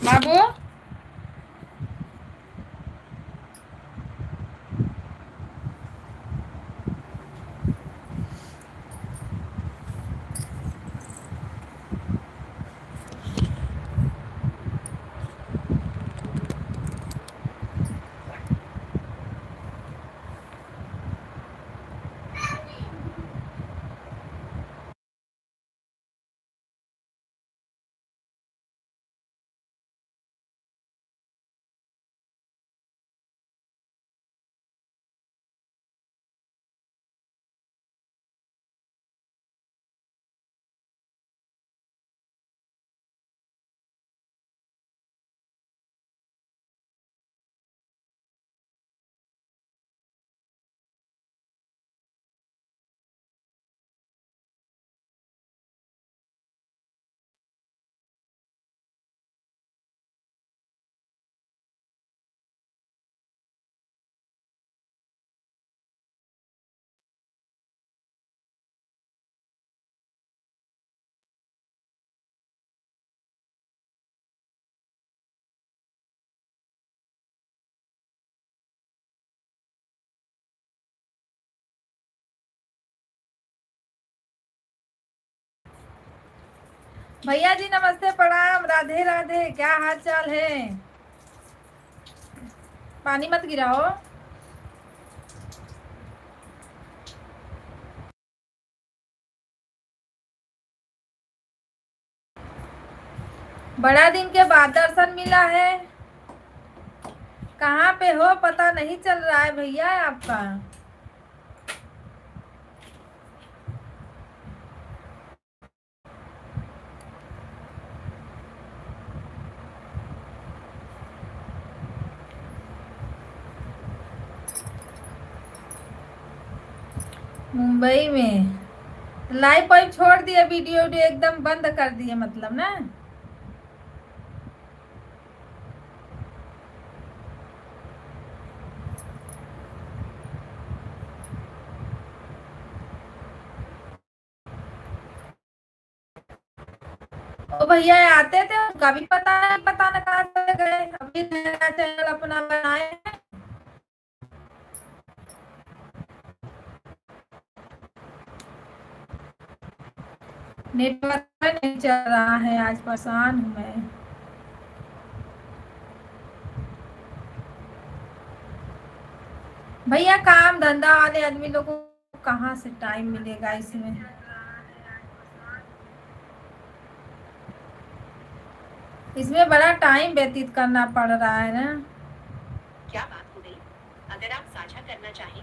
बाबू। भैया जी नमस्ते, प्रणाम, राधे राधे। क्या हाल चाल है? पानी मत गिराओ। बड़ा दिन के बाद दर्शन मिला है। कहाँ पे हो? पता नहीं चल रहा है भैया आपका। मुंबई में लाइव पाइप छोड़ दिए, वीडियो वीडियो एकदम बंद कर दिए मतलब ना। ओ भैया आते थे, उनका भी पता न कहाँ से गए। अभी नया चैनल अपना बनाए हैं। नेटवर्क नहीं चल रहा है, आज परेशान हूँ मैं। भैया काम धंधा वाले आदमी लोगों को कहाँ से टाइम मिलेगा इसमें। इसमें बड़ा टाइम व्यतीत करना पड़ रहा है ना। क्या बात हो गई? अगर आप साझा करना चाहें।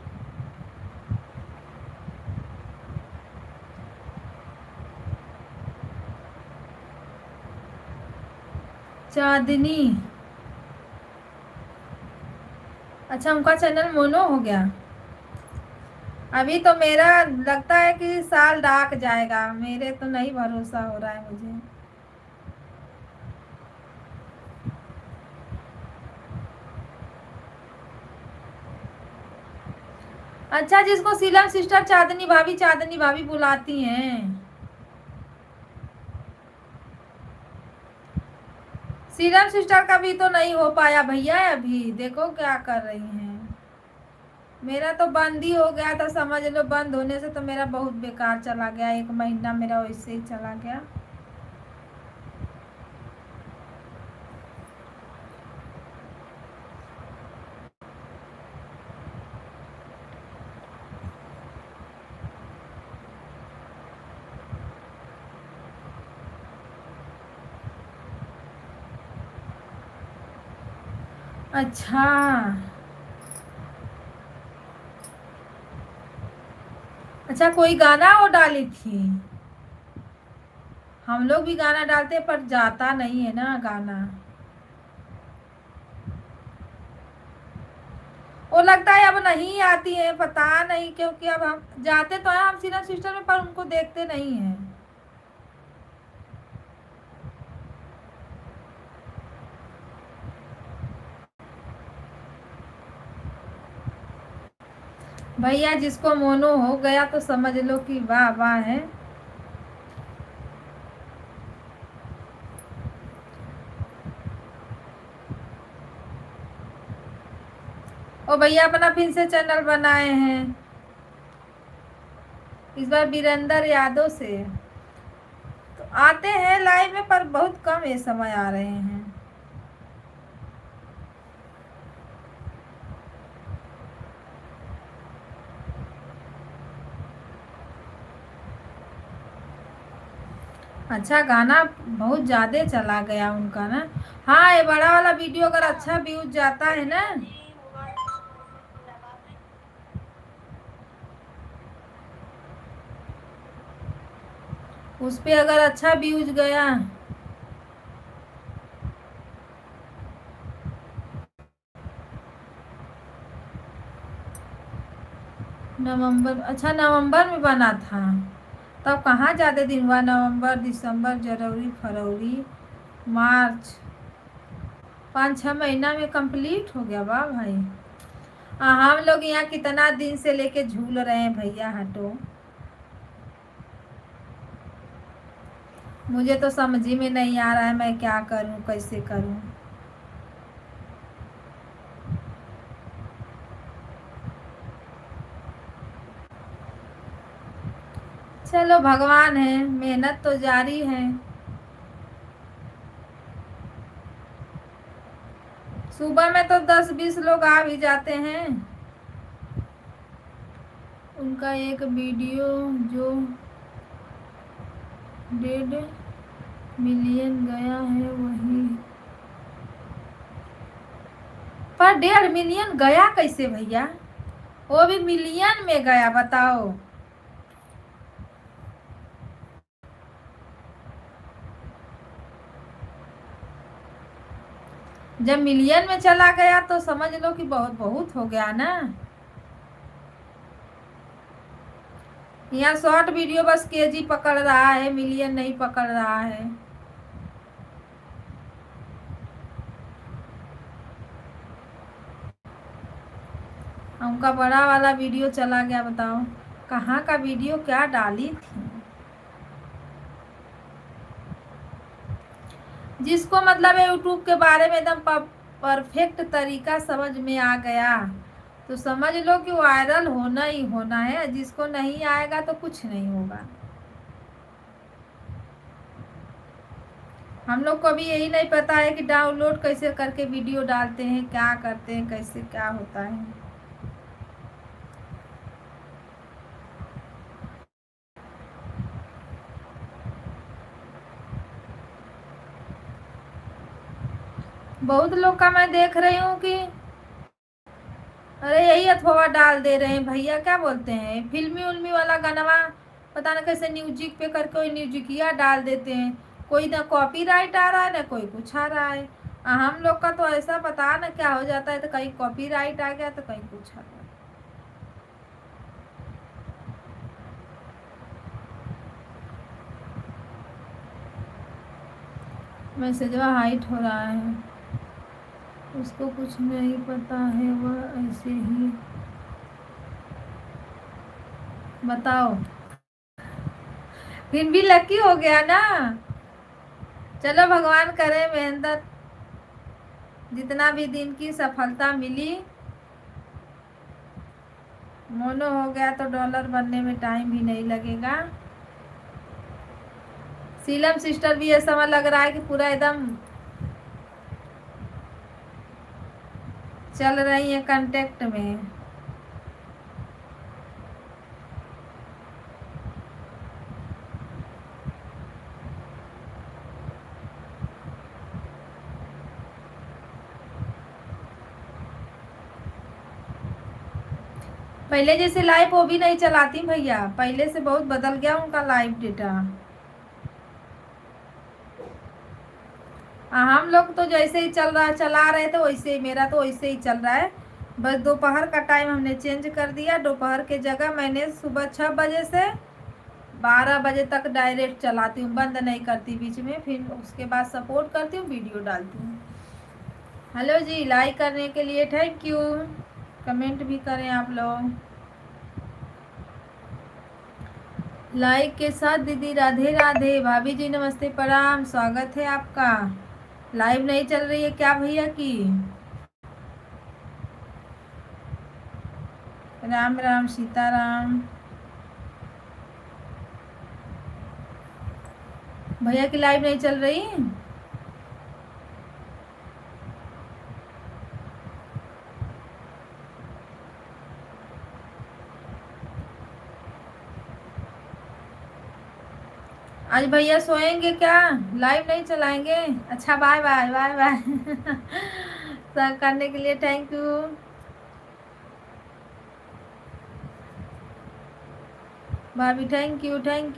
चांदनी। अच्छा, उनका चैनल मोनो हो गया। अभी तो मेरा लगता है कि साल डाक जाएगा। मेरे तो नहीं भरोसा हो रहा है मुझे। अच्छा, जिसको सीलम सिस्टर चांदनी भाभी बुलाती हैं। सीरम सिस्टर का भी तो नहीं हो पाया भैया। अभी देखो क्या कर रही हैं। मेरा तो बंद ही हो गया था, समझ लो। बंद होने से तो मेरा बहुत बेकार चला गया। 1 महीना मेरा वैसे ही चला गया। अच्छा। अच्छा, कोई गाना वो डाली थी। हम लोग भी गाना डालते पर जाता नहीं है ना गाना। वो लगता है अब नहीं आती है, पता नहीं, क्योंकि अब हम जाते तो है हम सीनियर सिस्टर में, पर उनको देखते नहीं है। भैया जिसको मोनो हो गया तो समझ लो कि वाह वाह है। ओ भैया अपना फिर से चैनल बनाए हैं, इस बार वीरेंद्र यादव से। तो आते हैं लाइव में पर बहुत कम ये समय आ रहे हैं। अच्छा गाना बहुत ज्यादा चला गया उनका ना। हाँ ये बड़ा वाला वीडियो अगर अच्छा व्यूज जाता है ना, उस पे अगर अच्छा व्यूज गया, नवंबर, अच्छा नवंबर में बना था, तब कहाँ ज़्यादा दिन हुआ, नवंबर दिसंबर जनवरी फरवरी मार्च, 5-6 महीना में कंप्लीट हो गया। वाह भाई, हम लोग यहाँ कितना दिन से लेके झूल रहे हैं भैया, हटो। मुझे तो समझ ही में नहीं आ रहा है मैं क्या करूँ कैसे करूँ। चलो भगवान है, मेहनत तो जारी है। सुबह में तो 10-20 लोग आ भी जाते हैं। उनका एक वीडियो जो 1.5 मिलियन गया है वही, पर 1.5 मिलियन गया कैसे भैया, वो भी मिलियन में गया, बताओ। जब मिलियन में चला गया तो समझ लो कि बहुत बहुत हो गया ना। यहाँ शॉर्ट वीडियो बस केजी पकड़ रहा है, मिलियन नहीं पकड़ रहा है। उनका बड़ा वाला वीडियो चला गया, बताओ कहाँ का वीडियो क्या डाली थी। जिसको मतलब यूट्यूब के बारे में एकदम परफेक्ट तरीका समझ में आ गया तो समझ लो कि वायरल होना ही होना है, जिसको नहीं आएगा तो कुछ नहीं होगा। हम लोग को अभी यही नहीं पता है कि डाउनलोड कैसे करके वीडियो डालते हैं, क्या करते हैं, कैसे क्या होता है। बहुत लोग का मैं देख रही हूँ कि अरे यही अथवा डाल दे रहे हैं भैया, क्या बोलते हैं, फिल्मी उल्मी वाला गाना, पता ना कैसे म्यूजिक पे करके कोई म्यूजिकिया डाल देते हैं। कोई ना कॉपीराइट आ रहा है ना कोई कुछ आ रहा है। हम लोग का तो ऐसा पता ना क्या हो जाता है, तो कहीं कॉपीराइट आ गया तो कहीं कुछ आ गया। मैसेजवा हाइट हो रहा है, उसको कुछ नहीं पता है, वह ऐसे ही बताओ। फिर भी लकी हो गया ना। चलो भगवान करे मेहनत, जितना भी दिन की सफलता मिली, मोनो हो गया तो डॉलर बनने में टाइम भी नहीं लगेगा। सीलम सिस्टर भी ऐसा समय लग रहा है कि पूरा एकदम चल रही है कांटेक्ट में। पहले जैसे लाइव वो भी नहीं चलाती भैया, पहले से बहुत बदल गया उनका लाइव डेटा। हम लोग तो जैसे ही चला रहे थे वैसे ही, मेरा तो वैसे ही चल रहा है। बस दोपहर का टाइम हमने चेंज कर दिया, दोपहर के जगह मैंने सुबह 6 बजे से 12 बजे तक डायरेक्ट चलाती हूँ, बंद नहीं करती बीच में, फिर उसके बाद सपोर्ट करती हूँ, वीडियो डालती हूँ। हेलो जी, लाइक करने के लिए थैंक यू, कमेंट भी करें आप लोग। लाइक के साथ दीदी राधे राधे, भाभी जी नमस्ते प्रणाम, स्वागत है आपका। लाइव नहीं चल रही है क्या भैया की? राम राम सीताराम। भैया की लाइव नहीं चल रही? आज भैया सोएंगे क्या? लाइव नहीं चलाएंगे? अच्छा, बाय बाय बाय बाय। सब करने के लिए थैंक यू। भाभी thank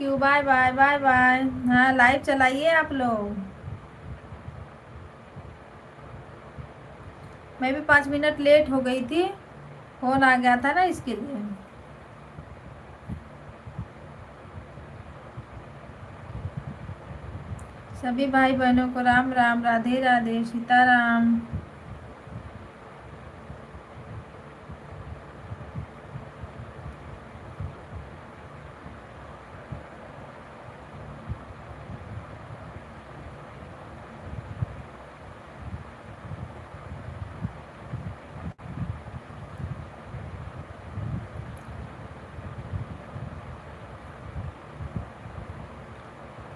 you, bye bye bye bye. हाँ, लाइव चलाइए आप लोग। मैं भी 5 मिनट लेट हो गई थी, फोन आ गया था ना, इसके लिए। सभी भाई बहनों को राम राम, राधे राधे, सीताराम।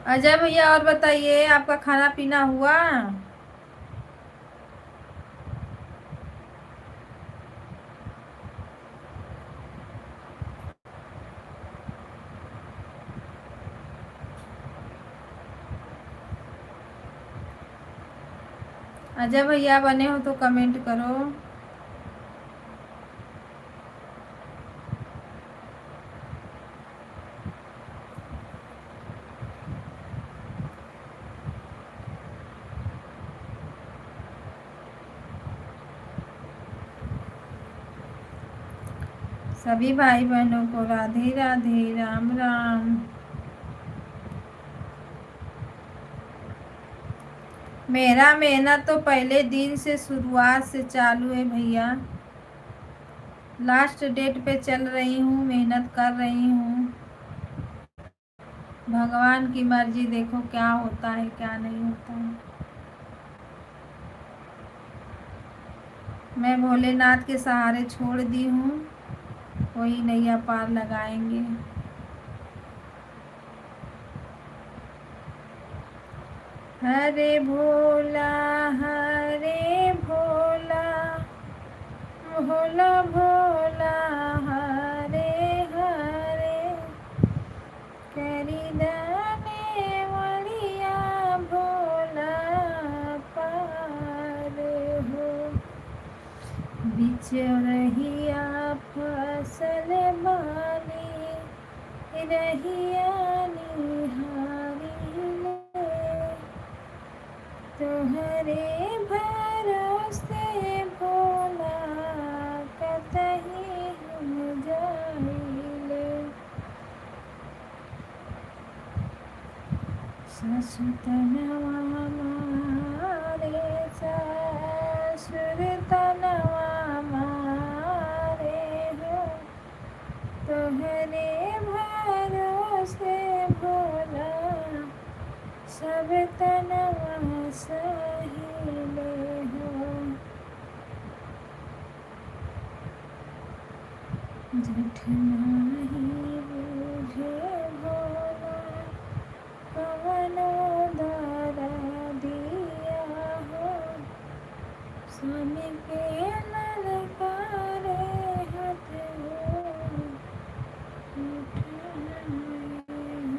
अजय भैया, और बताइए, आपका खाना पीना हुआ? अजय भैया बने हो तो कमेंट करो। सभी भाई बहनों को राधे राधे, राम राम। मेरा मेहनत तो पहले दिन से, शुरुआत से चालू है भैया। लास्ट डेट पे चल रही हूँ, मेहनत कर रही हूँ। भगवान की मर्जी, देखो क्या होता है क्या नहीं होता है। मैं भोलेनाथ के सहारे छोड़ दी हूँ, वही नैया पार लगाएंगे। हरे भोला भोला भोला, हरे हरे, करी दाने वालिया भोला पार हो। बिच रहिया फसल बानी, रहिया निहारी ले, तोहरे भरोसे भोला, कतही हम जाइले। ससुतनवा मारे, ससुर तनवा मारे हो, तोहरे भरोसे भोला, सब तनवा सहिले हो। झूठ नहीं बुझे भोला, कवनो दरा दिया हो, स्वामी के ललकारे हाथ हो, उठाए हो।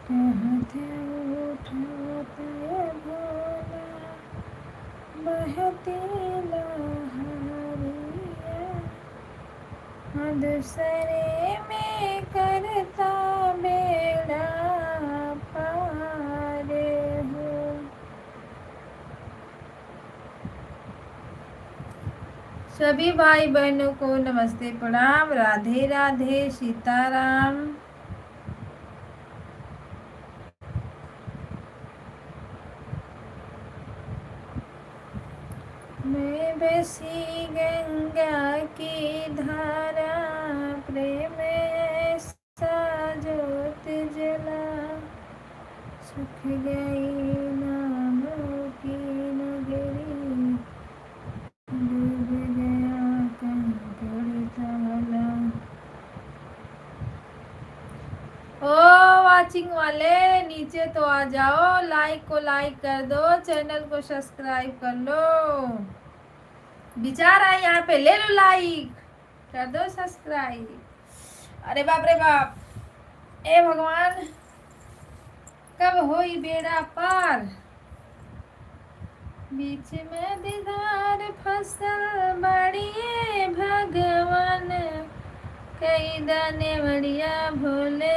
कहते उठाते भोला, बहती लहरिया, दूसरे में करता बेड़ा पार हो। सभी भाई बहनों को नमस्ते, प्रणाम, राधे राधे, सीताराम। मैं बसी गंगा की धारा, प्रेम सा जोत जला, सुख गई नामों की नगरी, डूब गया कंकड़ ताला। ओ वाचिंग वाले नीचे तो आ जाओ, लाइक को लाइक कर दो, चैनल को सब्सक्राइब कर लो। विचार आए यहाँ पे, ले लो लाइक, कर दो सब्सक्राइब। अरे बाप रे बाप, ए भगवान कब होई बेड़ा पार, बीच में दीदार फसल बड़िए भगवान, कई दाने बढ़िया भोले,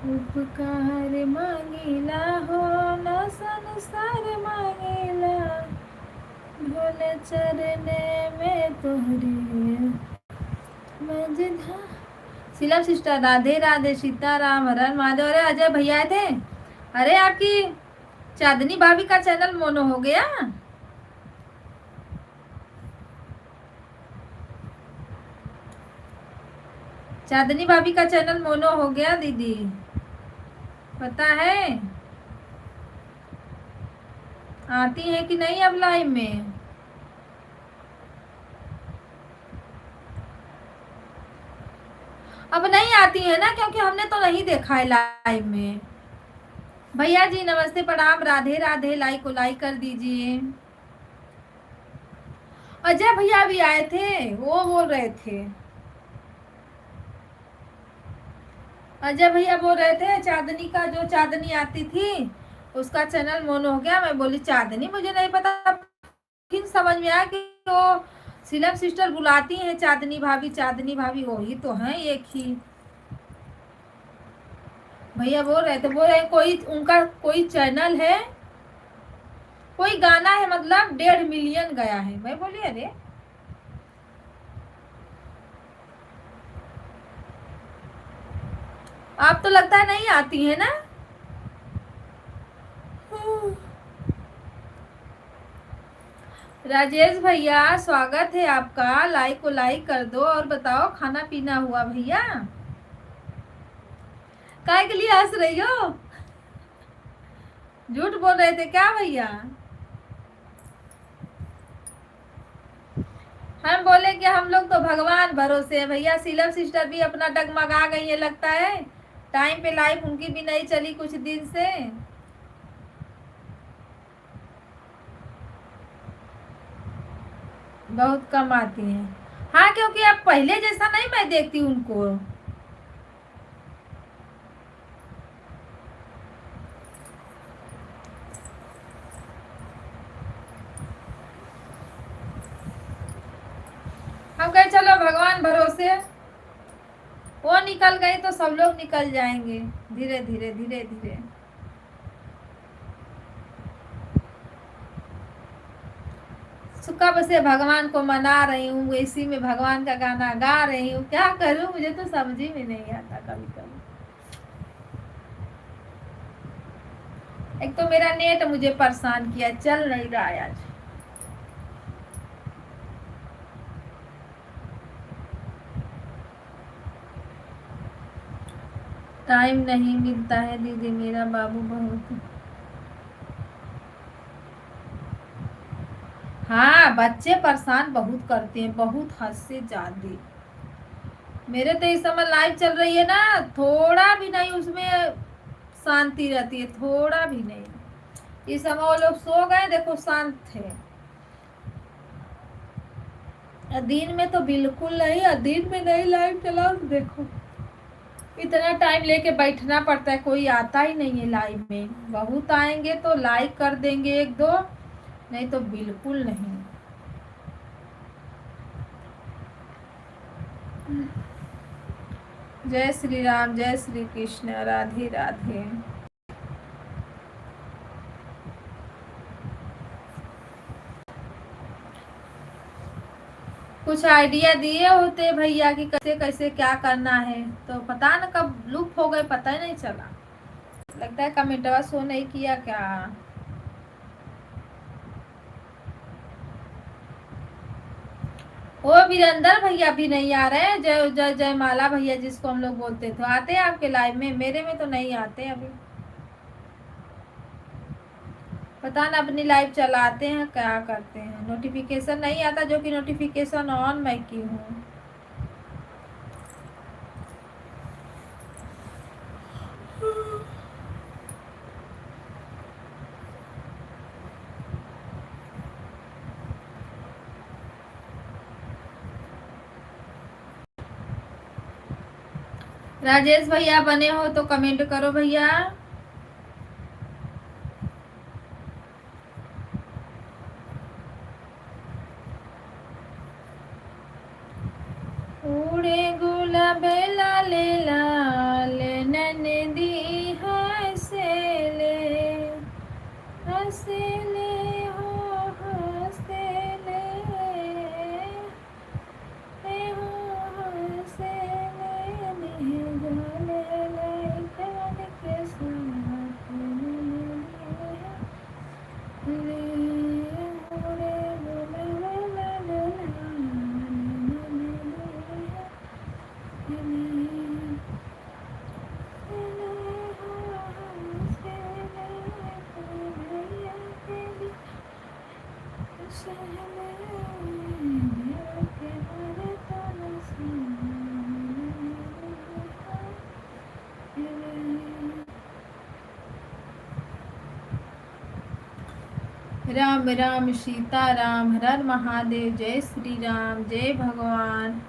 उपकार मांगीला हो न संसार मांगीला, भोले चरने में तोहरे मजधा। सीलम सिस्टर राधे राधे, सीताराम, हरण महादेव। अरे अजय भैया आए थे। अरे आपकी चांदनी भाभी का चैनल मोनो हो गया। चांदनी भाभी का चैनल मोनो हो गया दीदी, पता है? आती है कि नहीं अब लाइव में? अब नहीं आती है ना, क्योंकि हमने तो नहीं देखा है लाइव में। भैया जी नमस्ते प्रणाम, राधे राधे, लाइक को लाइक कर दीजिए। अजय भैया भी आए थे, वो बोल रहे थे, अजय भैया बोल रहे थे चांदनी का, जो चांदनी आती थी उसका चैनल मोनो हो गया। मैं बोली चांदनी, मुझे नहीं पता, फिर समझ में आया कि वो सीलम सिस्टर बुलाती हैं चांदनी भाभी, चांदनी भाभी वही तो हैं एक ही। भैया बोल रहे थे, बोल रहे कोई उनका कोई चैनल है, कोई गाना है, मतलब 1.5 मिलियन गया है। मैं बोली अरे आप तो लगता है नहीं आती है ना। राजेश भैया स्वागत है आपका, लाइक को लाइक कर दो और बताओ खाना पीना हुआ भैया? काय के लिए हंस रही हो? झूठ बोल रहे थे क्या भैया? हम बोले कि हम लोग तो भगवान भरोसे हैं भैया। सीलम सिस्टर भी अपना डगमगा गई है लगता है, टाइम पे लाइफ उनकी भी नहीं चली कुछ दिन से। बहुत कम आती हैं। हाँ, क्योंकि अब पहले जैसा नहीं मैं देखती उनको। हम कहे चलो भगवान भरोसे, वो निकल गई तो सब लोग निकल जाएंगे धीरे धीरे धीरे धीरे। कब से भगवान को मना रही हूँ, इसी में भगवान का गाना गा रही हूँ, क्या करूँ मुझे तो समझ ही में नहीं आता कभी कभी। एक तो मेरा नेट मुझे परेशान किया, चल नहीं रहा है आज। टाइम नहीं मिलता है दीदी, मेरा बाबू बहुत। हाँ, बच्चे परेशान बहुत करते हैं, बहुत हद से ज्यादा। मेरे तो इस समय लाइव चल रही है ना, थोड़ा भी नहीं उसमें शांति रहती है, थोड़ा भी नहीं। इस समय वो लोग सो गए, देखो शांत थे। दिन में तो बिल्कुल नहीं, दिन में नहीं लाइव चलाओ तो देखो इतना टाइम लेके बैठना पड़ता है, कोई आता ही नहीं है लाइव में। बहुत आएंगे तो लाइक कर देंगे एक दो, नहीं तो बिल्कुल नहीं। जय श्री राम, जय श्री कृष्ण, राधे राधे। कुछ आइडिया दिए होते भैया कि कैसे कैसे क्या करना है, तो पता न कब लुप्त हो गए, पता ही नहीं चला। लगता है कमेंटवा शो नहीं किया क्या। वो वीरेंद्र भैया भी नहीं आ रहे हैं, जय जय जयमाला भैया जिसको हम लोग बोलते थे, आते हैं आपके लाइव में? मेरे में तो नहीं आते अभी, पता ना अपनी लाइव चलाते हैं क्या करते हैं, नोटिफिकेशन नहीं आता, जो कि नोटिफिकेशन ऑन मैं की हूँ। राजेश भैया बने हो तो कमेंट करो भैया। उड़े गुलाब लाले लाल ननदी हंसले हंसले हो हंसले हो हंसले निहगले लइकन के साथ रे उड़े गुलाब लाले राम राम सीता राम, हर हर महादेव, जय श्री राम, जय भगवान।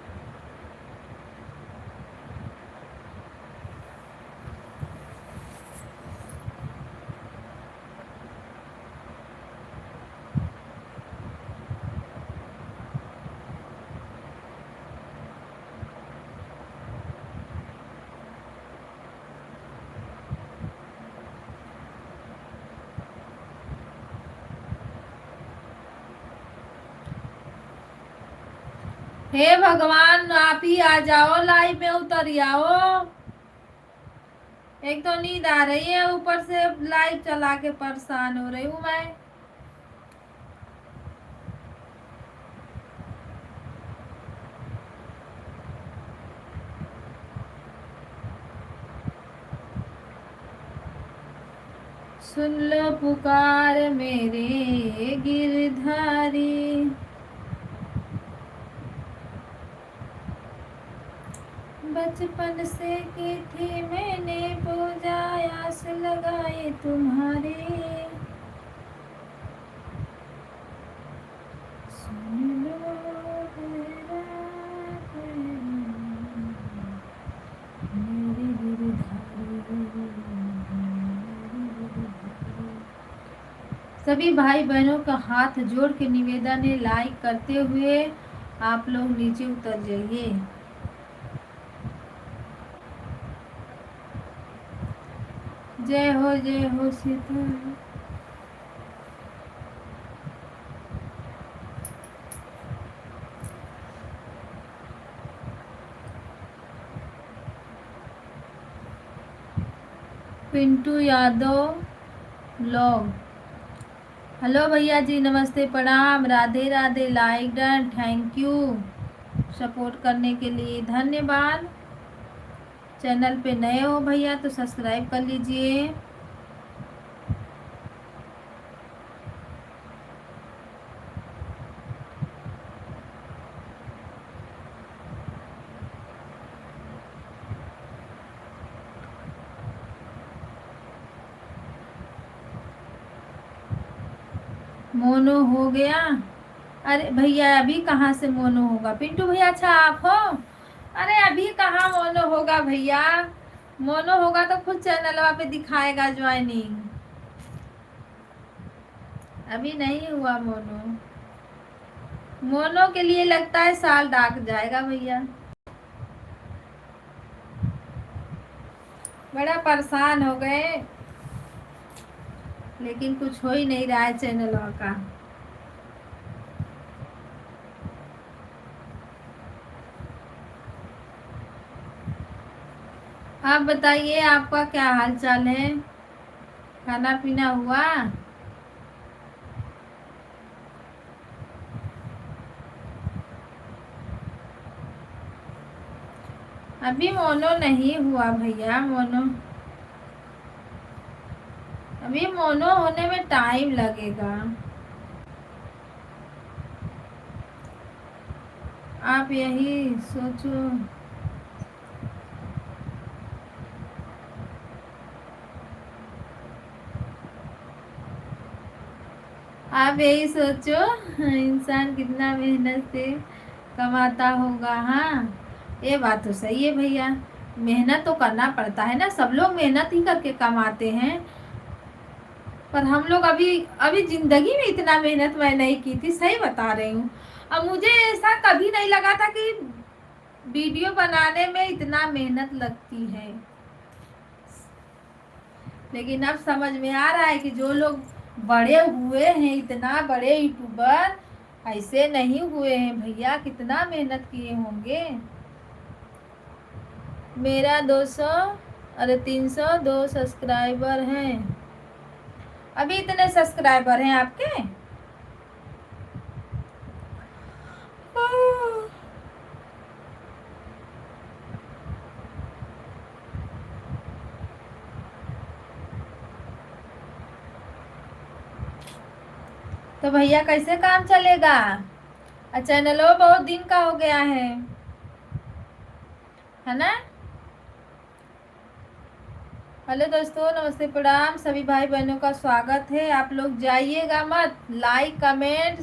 हे भगवान, आप ही आ जाओ, लाइव में उतर आओ। एक तो नींद आ रही है, ऊपर से लाइव चला के परेशान हो रही हूँ मैं। सुन लो पुकार मेरे गिरधारी, बचपन से की थी मैंने पूजा, आस लगाई तुम्हारी। सुन लो मेरा मेरी गिरधारी। सभी भाई बहनों का हाथ जोड़ के निवेदन है, लाइक करते हुए आप लोग नीचे उतर जाइए। जय हो सीता। पिंटू यादव ब्लॉग, हेलो भैया जी, नमस्ते प्रणाम, Radhe Radhe, like done, thank you support करने के लिए, धन्यवाद। चैनल पे नए हो भैया तो सब्सक्राइब कर लीजिए। मोनो हो गया? अरे भैया अभी कहाँ से मोनो होगा पिंटू भैया, अच्छा आप हो? अरे अभी कहाँ मोनो होगा भैया, मोनो होगा तो खुद चैनल पे दिखाएगा ज्वाइनिंग, अभी नहीं हुआ मोनो। मोनो के लिए लगता है साल डाक जाएगा भैया, बड़ा परेशान हो गए, लेकिन कुछ हो ही नहीं रहा है चैनल का। आप बताइए आपका क्या हाल चाल है? खाना पीना हुआ? अभी मोनो नहीं हुआ भैया, मोनो अभी मोनो होने में टाइम लगेगा। आप यही सोचो। आप यही सोचो, इंसान कितना मेहनत से कमाता होगा। हाँ, ये बात तो सही है भैया, मेहनत तो करना पड़ता है ना, सब लोग मेहनत ही करके कमाते हैं। पर हम लोग अभी अभी जिंदगी में इतना मेहनत मैं नहीं की थी, सही बता रही हूँ। अब मुझे ऐसा कभी नहीं लगा था कि वीडियो बनाने में इतना मेहनत लगती है, लेकिन अब समझ में आ रहा है कि जो लोग बड़े हुए हैं, इतना बड़े यूट्यूबर ऐसे नहीं हुए हैं भैया, कितना मेहनत किए होंगे। मेरा 200 अरे 302 सब्सक्राइबर हैं। अभी इतने सब्सक्राइबर हैं आपके? तो भैया कैसे काम चलेगा? चैनलों बहुत दिन का हो गया है ना। हेलो दोस्तों, नमस्ते, प्रणाम, सभी भाई बहनों का स्वागत है। आप लोग जाइएगा मत, लाइक कमेंट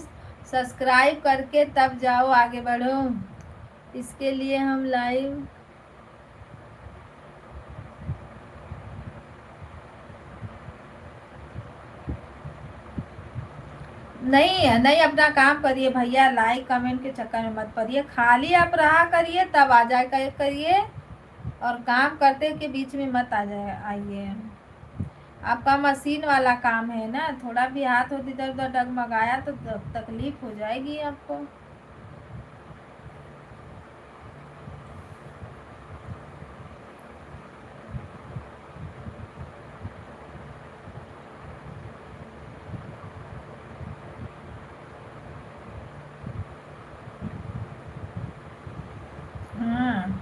सब्सक्राइब करके तब जाओ, आगे बढ़ो। इसके लिए हम लाइव नहीं नहीं, अपना काम करिए भैया, लाइक कमेंट के चक्कर में मत पड़िए, खाली आप रहा करिए, तब आ जाए करिए, और काम करते के बीच में मत आ जाए आइए। आपका मशीन वाला काम है ना, थोड़ा भी हाथ होती इधर उधर डगमगाया तो तकलीफ हो जाएगी आपको। हाँ,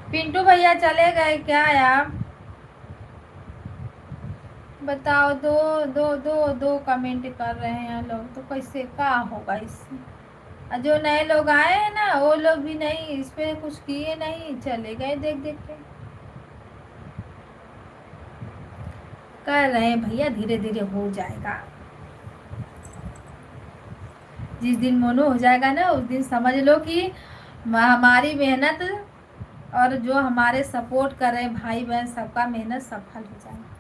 पिंटू भैया चले गए क्या आप? बताओ, दो दो दो दो कमेंट कर रहे हैं लोग, तो कैसे क्या होगा इससे? जो नए लोग आए हैं ना, वो लोग भी नहीं इस पे कुछ किए, नहीं चले गए देख देख के। कर रहे हैं भैया, धीरे धीरे हो जाएगा। जिस दिन मोनो हो जाएगा ना, उस दिन समझ लो कि हमारी मेहनत और जो हमारे सपोर्ट कर रहे हैं भाई बहन, सबका मेहनत सफल हो जाएगा।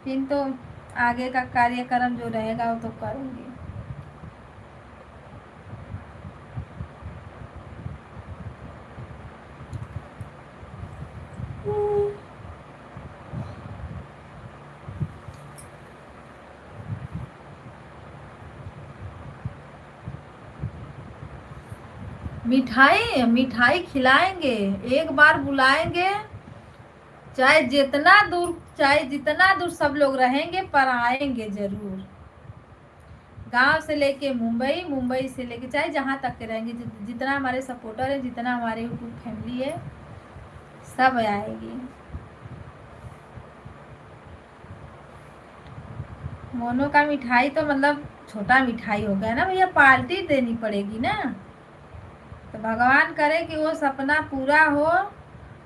फिर तो आगे का कार्यक्रम जो रहेगा वो तो करेंगे। मिठाई मिठाई खिलाएंगे, एक बार बुलाएंगे, चाहे जितना दूर सब लोग रहेंगे, पर आएंगे जरूर। गांव से लेके मुंबई, मुंबई से लेके चाहे जहां तक के रहेंगे, जितना हमारे सपोर्टर है, जितना हमारे यूट्यूब फैमिली है, सब आएगी। मोनो का मिठाई तो मतलब छोटा मिठाई हो गया ना भैया, पार्टी देनी पड़ेगी ना। तो भगवान करे कि वो सपना पूरा हो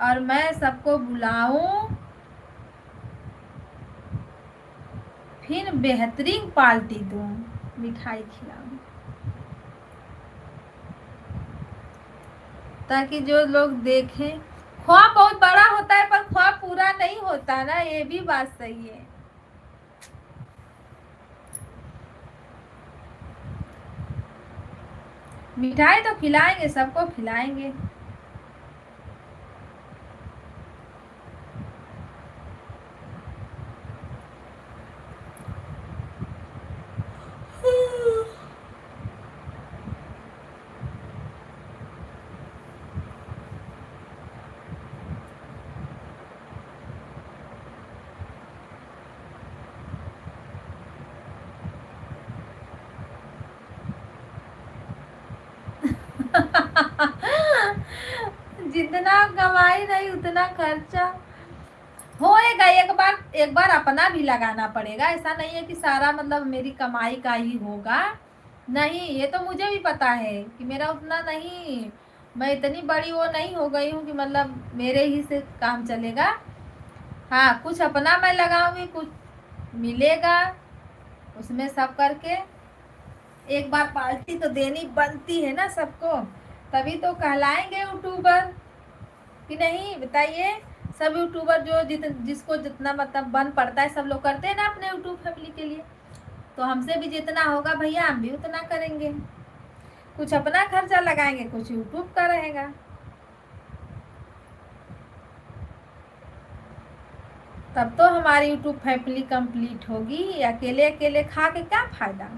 और मैं सबको बुलाऊं, फिर बेहतरीन पार्टी दूं, मिठाई खिलाऊं, ताकि जो लोग देखें। ख्वाब बहुत बड़ा होता है, पर ख्वाब पूरा नहीं होता ना, ये भी बात सही है। मिठाई तो खिलाएंगे, सबको खिलाएंगे। कमाई नहीं उतना खर्चा होएगा। एक बार अपना भी लगाना पड़ेगा। ऐसा नहीं है कि सारा मतलब मेरी कमाई का ही होगा, नहीं। ये तो मुझे भी पता है कि मेरा उतना नहीं, मैं इतनी बड़ी वो नहीं हो गई हूँ कि मतलब मेरे ही से काम चलेगा। हाँ, कुछ अपना मैं लगाऊंगी, कुछ मिलेगा उसमें सब करके। एक बार पार्टी तो देनी बनती है ना सबको, तभी तो कहलाएंगे यूट्यूबर कि नहीं, बताइए। सब यूट्यूबर जो जिसको जितना मतलब बन पड़ता है, सब लोग करते हैं ना अपने यूट्यूब फैमिली के लिए। तो हमसे भी जितना होगा भैया हम भी उतना करेंगे। कुछ अपना खर्चा लगाएंगे, कुछ यूट्यूब का रहेगा। तब तो हमारी यूट्यूब फैमिली कंप्लीट होगी। अकेले अकेले खा के क्या फायदा।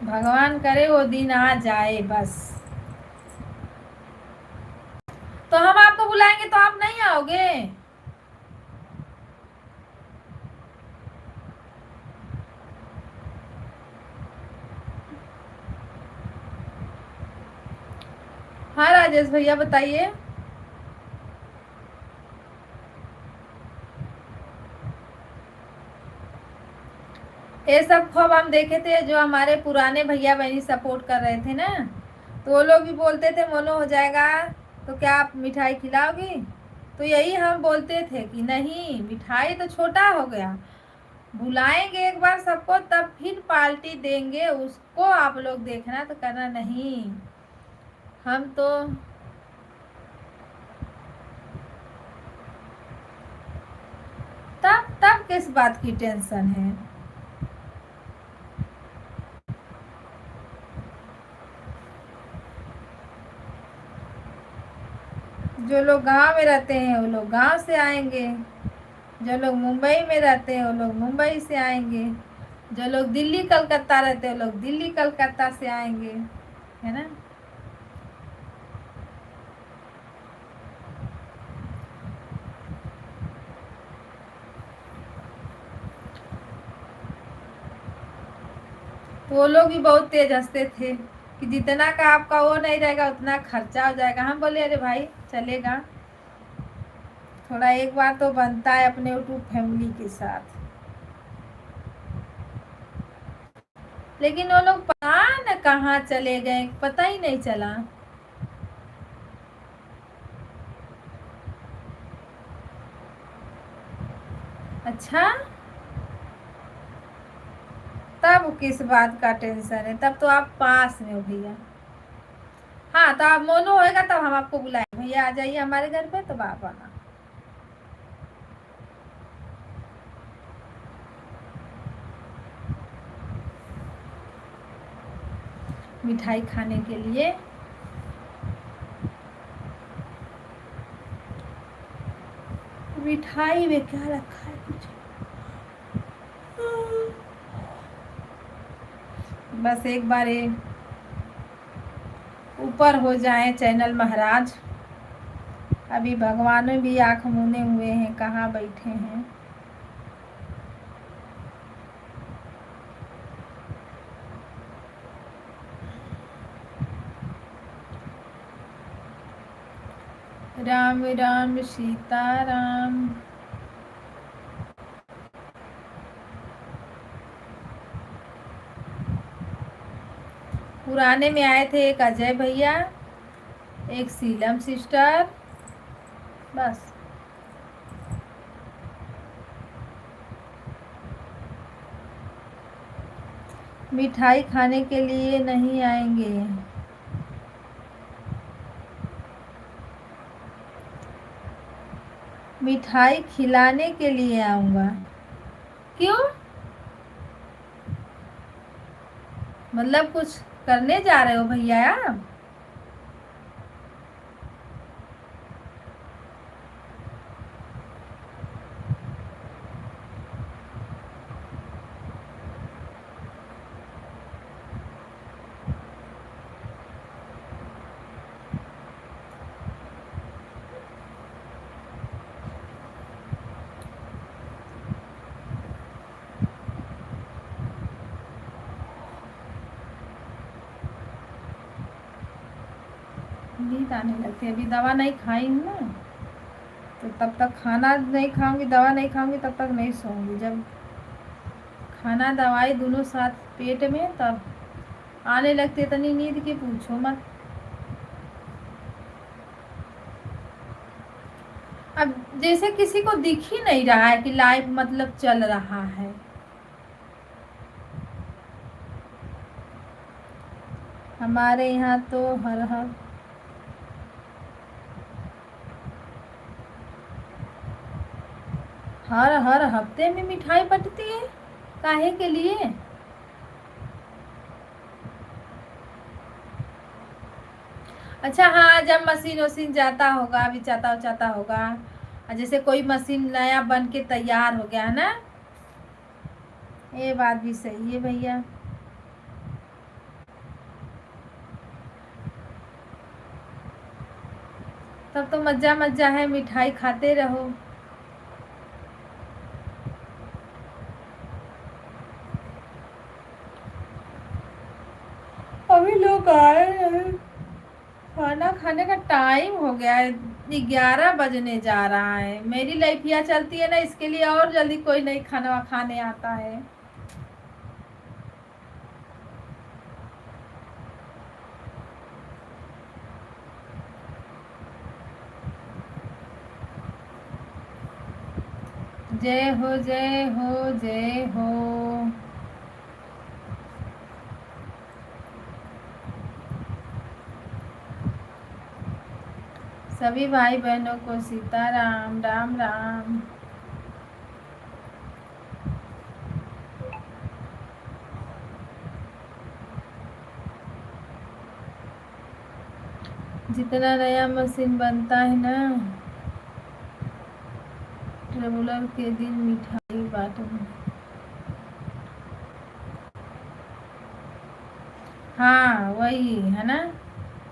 भगवान करे वो दिन आ जाए बस। तो हम आपको बुलाएंगे तो आप नहीं आओगे? हाँ राजेश भैया बताइए। ये सब खूब हम देखे थे, जो हमारे पुराने भैया बहनी सपोर्ट कर रहे थे ना, तो वो लोग भी बोलते थे मोनो हो जाएगा तो क्या आप मिठाई खिलाओगी। तो यही हम बोलते थे कि नहीं, मिठाई तो छोटा हो गया, बुलाएंगे एक बार सबको तब फिर पार्टी देंगे, उसको आप लोग देखना तो करना नहीं। हम तो तब किस बात की टेंशन है। जो लोग गांव में रहते हैं वो लोग गांव से आएंगे, जो लोग मुंबई में रहते हैं वो लोग मुंबई से आएंगे, जो लोग दिल्ली कलकत्ता रहते हैं वो लोग दिल्ली कलकत्ता से आएंगे, है ना। तो वो लोग भी बहुत तेज हंसते थे कि जितना का आपका वो नहीं रहेगा उतना खर्चा हो जाएगा। हम बोले अरे भाई चलेगा, थोड़ा एक बार तो बनता है अपने यूट्यूब फैमिली के साथ। लेकिन वो लोग पता न कहाँ चले गए, पता ही नहीं चला। अच्छा, तब किस बात का टेंशन है, तब तो आप पास में हो भैया। हाँ, तो आप मोनो होएगा तब हम आपको बुलाएंगे, भैया आ जाइए हमारे घर पे, तब आप आना। मिठाई खाने के लिए। मिठाई में क्या रखा है कुछ, बस एक बार ये ऊपर हो जाए चैनल महाराज। अभी भगवान भी आंख मूंदे हुए हैं, कहाँ बैठे हैं। राम राम सीता राम। पुराने में आए थे एक अजय भैया, एक सीलम सिस्टर, बस। मिठाई खाने के लिए नहीं आएंगे, मिठाई खिलाने के लिए आऊंगा। क्यों, मतलब कुछ करने जा रहे हो भैया आप? आने लगती है। अभी दवा नहीं खाई हूँ ना, तो तब तक खाना नहीं खाऊंगी, दवा नहीं खाऊंगी, तब तक नहीं सोऊंगी। जब खाना दवाई दोनों साथ पेट में, तब आने लगती है इतनी नींद की पूछो मत। अब जैसे किसी को दिख ही नहीं रहा है कि लाइफ मतलब चल रहा है। हमारे यहाँ तो हर हर हर हर हफ्ते में मिठाई बंटती है, काहे के लिए? अच्छा हाँ, जब मशीन वशीन जाता होगा, बिचाता उचाता होगा, और जैसे कोई मशीन नया बन के तैयार हो गया है ना, ये बात भी सही है भैया। तब तो मजा मजा है, मिठाई खाते रहो। अभी लोग आए हैं, खाना खाने का टाइम हो गया है, 11 बजने जा रहा है। मेरी लाइफिया चलती है ना, इसके लिए और जल्दी कोई नहीं खाना खाने आता है। जय हो जय हो जय हो। सभी भाई बहनों को सीताराम, राम राम। जितना नया मशीन बनता है ना, ट्रेवलर के दिन मिठाई बांटना। हाँ वही है ना,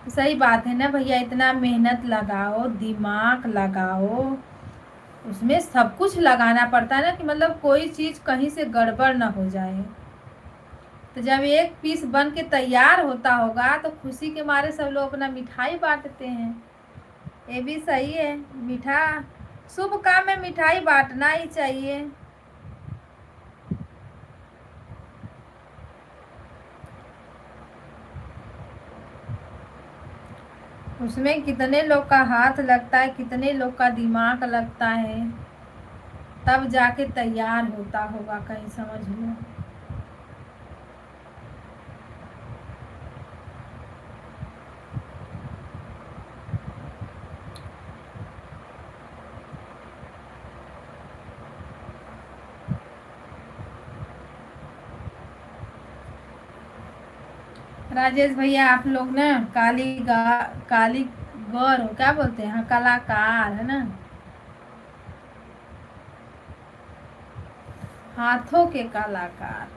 सही बात है ना भैया। इतना मेहनत लगाओ, दिमाग लगाओ, उसमें सब कुछ लगाना पड़ता है ना, कि मतलब कोई चीज कहीं से गड़बड़ ना हो जाए। तो जब एक पीस बन के तैयार होता होगा, तो खुशी के मारे सब लोग अपना मिठाई बांटते हैं। ये भी सही है, मीठा शुभ काम में मिठाई बांटना ही चाहिए। उसमें कितने लोग का हाथ लगता है, कितने लोग का दिमाग लगता है, तब जाके तैयार होता होगा, कहीं समझ लो। राजेश भैया, आप लोग ना कालीगर हो, क्या बोलते हैं, हाँ कलाकार है ना, हाथों के कलाकार।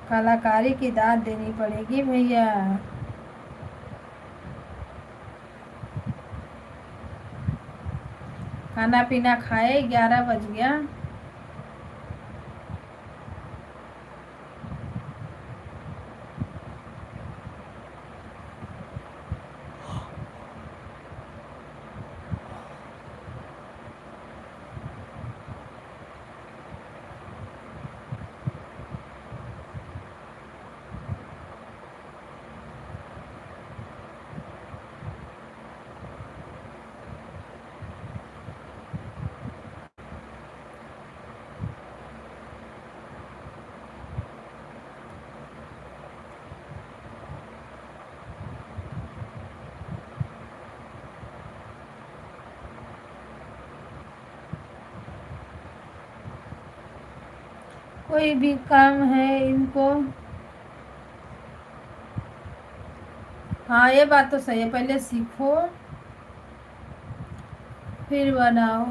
कलाकारी की दाद देनी पड़ेगी भैया। खाना पीना खाए, 11 बज गया। कोई भी काम है इनको। हाँ ये बात तो सही है, पहले सीखो फिर बनाओ।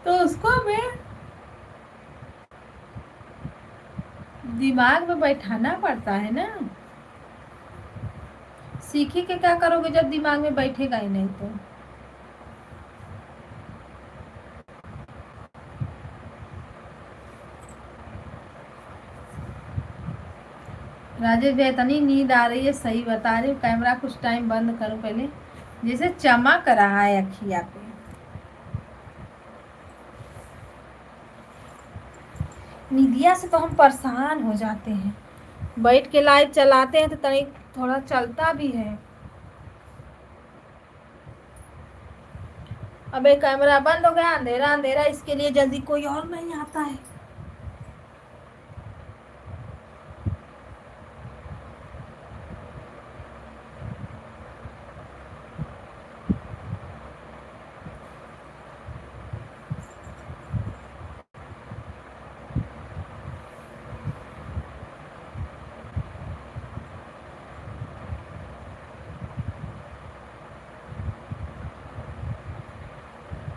तो उसको मैं दिमाग में बैठाना पड़ता है ना। सीखी के क्या करोगे जब दिमाग में बैठेगा ही नहीं तो। राजेश भैया इतनी नींद आ रही है, सही बता रही हूँ। कैमरा कुछ टाइम बंद करो पहले, जैसे चमक रहा है अखिया पे। नींदिया से तो हम परेशान हो जाते हैं। बैठ के लाइट चलाते हैं तो तनी थोड़ा चलता भी है। अबे कैमरा बंद हो गया, अंधेरा अंधेरा, इसके लिए जल्दी कोई और नहीं आता है।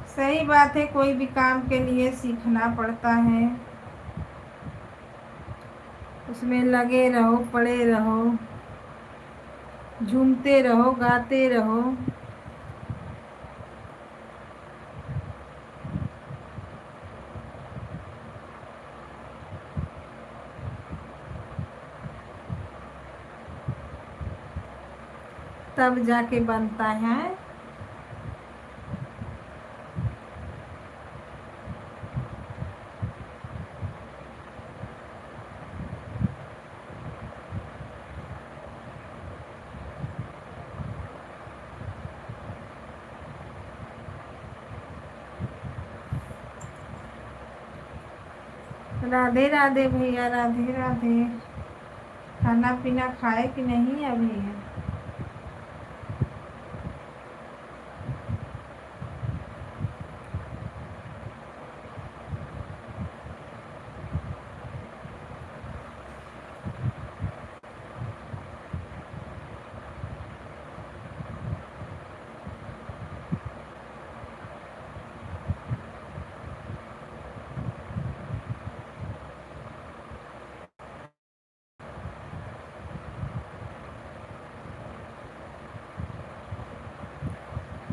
सही बात है, कोई भी काम के लिए सीखना पड़ता है। उसमें लगे रहो, पड़े रहो, झूमते रहो, गाते रहो। तब जाके बनता है। राधे राधे भैया, राधे राधे। खाना पीना खाए कि नहीं अभी?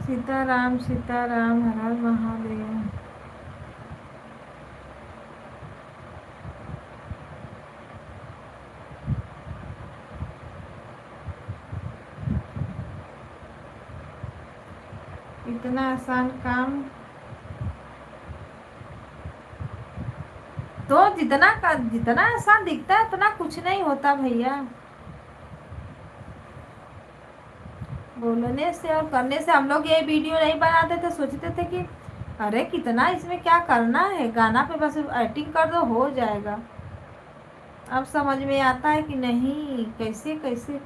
सीताराम सीताराम, हर हर महादेव। इतना आसान काम तो जितना आसान दिखता है उतना कुछ नहीं होता भैया। बोलने से और करने से। हम लोग ये वीडियो नहीं बनाते थे, सोचते थे कि अरे कितना इसमें क्या करना है, गाना पे बस एक्टिंग कर दो हो जाएगा। अब समझ में आता है कि नहीं, कैसे कैसे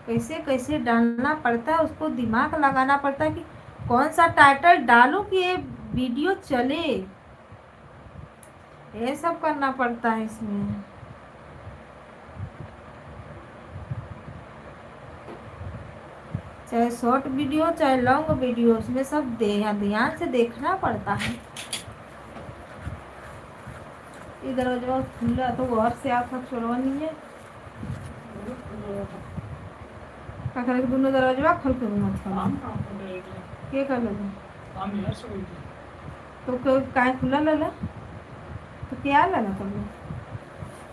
कैसे कैसे डालना पड़ता है, उसको दिमाग लगाना पड़ता है कि कौन सा टाइटल डालूं कि ये वीडियो चले। ये सब करना पड़ता है इसमें। चाहे शॉर्ट वीडियो चाहे लॉन्ग वीडियो, उसमें सब ध्यान से देखना पड़ता है। ये दरवाजा खुला तो घर से आप सब छोड़वा नहीं है। का करे दोनों दरवाजा खोल के मत खोल के कर लो तो काय खुला लला तो क्या लगा तुम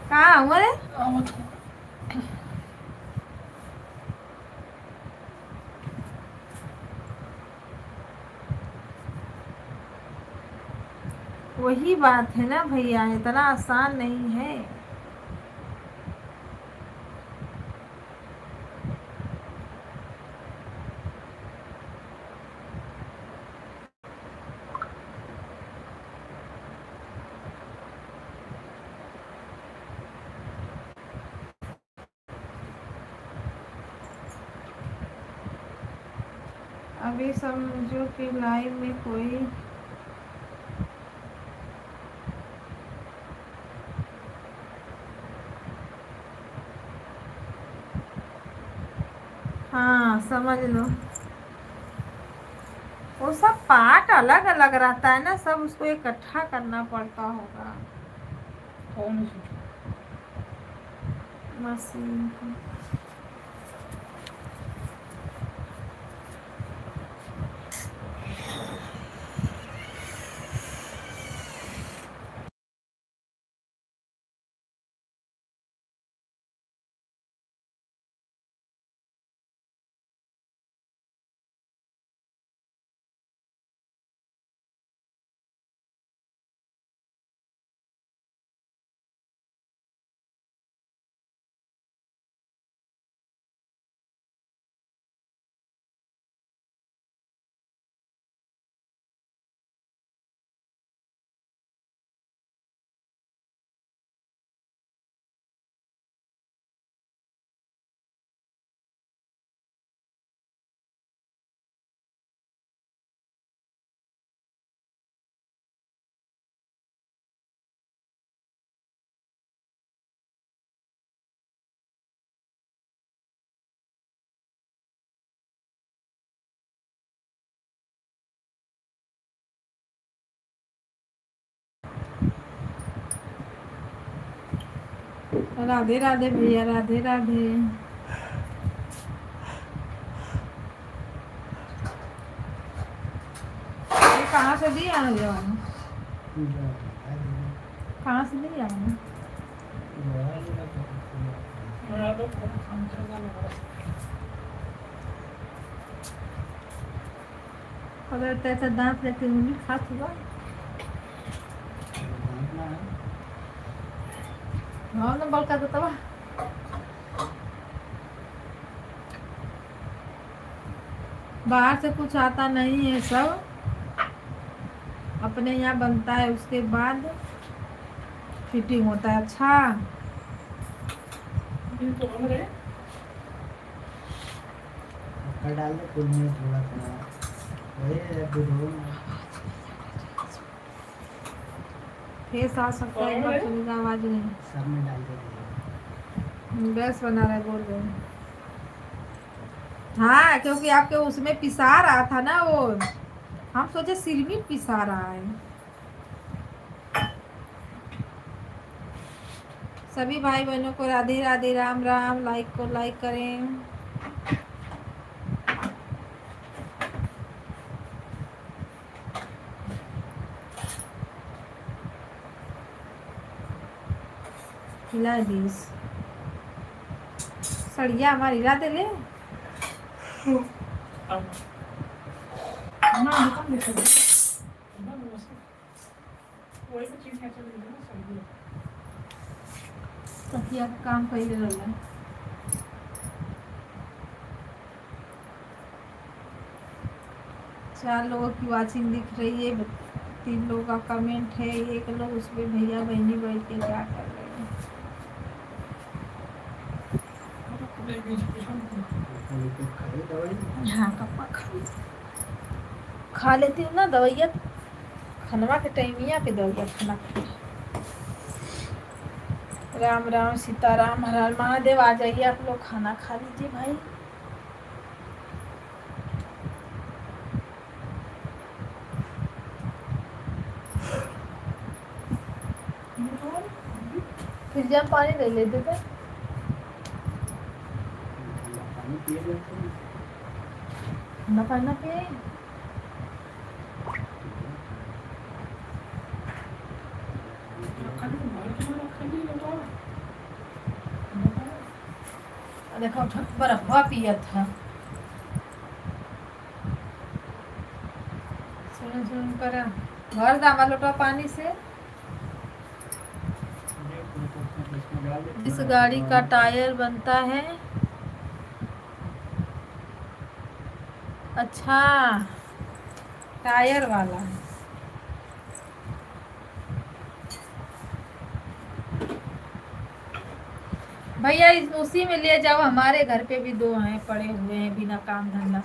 कहाँ हमारे वही बात है ना भैया, इतना आसान नहीं है। अभी समझो कि लाइव में कोई हाँ समझ लो, वो सब पार्ट अलग अलग रहता है ना, सब उसको इकट्ठा करना पड़ता होगा। मशीन को। राधे राधे भैया, राधे राधे। ये कहाँ से दिया है जवान? कहाँ से दिया है? अगर तैसा दांत लेके उंगली खात हुआ। हाँ ना बल का तो तबा। बाहर से कुछ आता नहीं है, सब अपने यहाँ बनता है, उसके बाद फिटिंग होता है। अच्छा डाल दे फूल में थोड़ा सा वही फेस आ सकता है, एक बार चलेगा, आवाज नहीं। सब में डाल दे। गैस बना रहे, बोल रहे हैं। हाँ क्योंकि आपके उसमें पिसा रहा था ना वो, हम सोचे सिरमिट पिसा रहा है। सभी भाई बहनों को राधे राधे, राम राम। लाइक को लाइक करें। हिला दीस सड़िया हमारी राधे ले। तकिया का काम कर रहा है। चार लोगों की वाचिंग दिख रही है, 3 लोगों का कमेंट है, एक लोग उसमें भैया बहनी बैठ के क्या कर रहे हैं। हाँ कप्पा खा लेती हूँ ना दवाइया, खनवा के टाइमिया पे दवाइया खाना। राम राम, सीताराम, हर हर महादेव। आ जाइए आप लोग, खाना खा लीजिए भाई। फिर जब पानी ले लेते थे। ना पानी पिए। देखो बर्फ पिया था। सुन सुन कर भर दामा लोटा पानी से। इस गाड़ी का टायर बनता है। अच्छा टायर वाला है। भैया उसी में ले जाओ, हमारे घर पे भी 2 हैं पड़े हुए हैं बिना काम धंधा।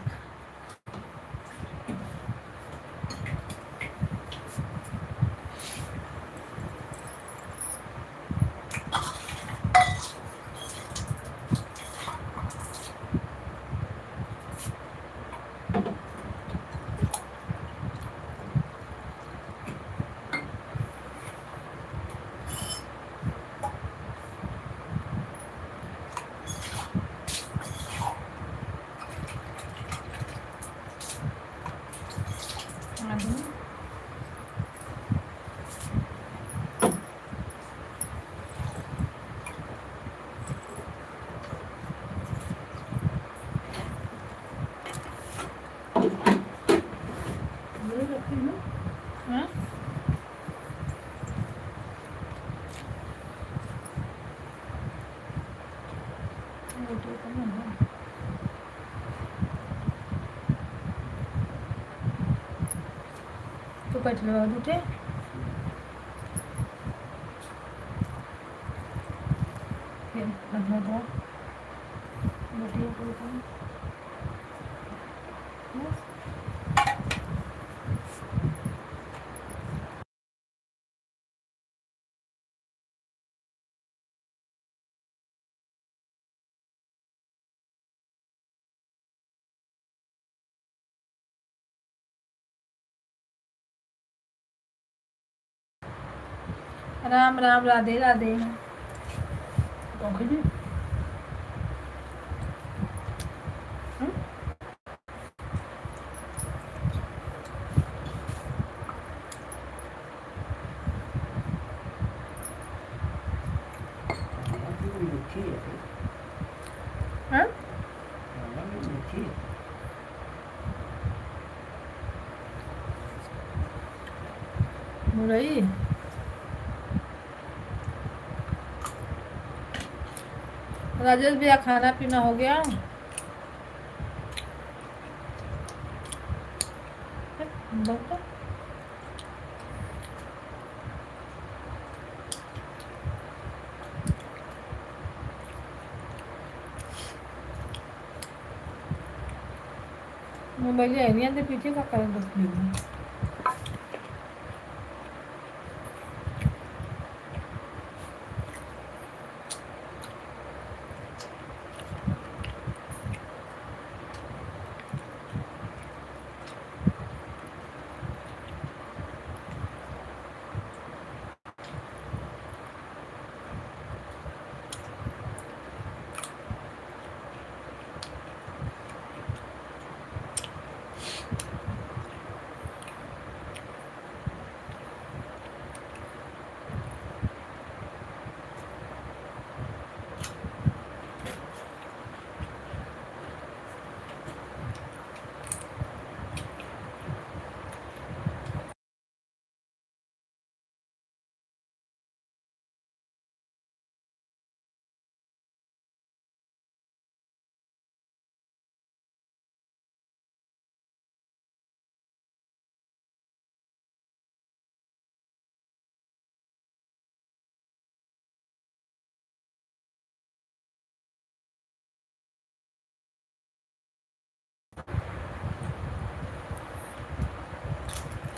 रोटी तो नहीं है। तो कट लगा दूटे फिर लगा दो रोटी को तो बस। राम राम राधे राधे। पंखा जी मीठी है हाँ मीठी है मुरई राजेश भैया खाना पीना हो गया। बहुत मोबाइल एरिया के पीछे का कर बस लीजिए।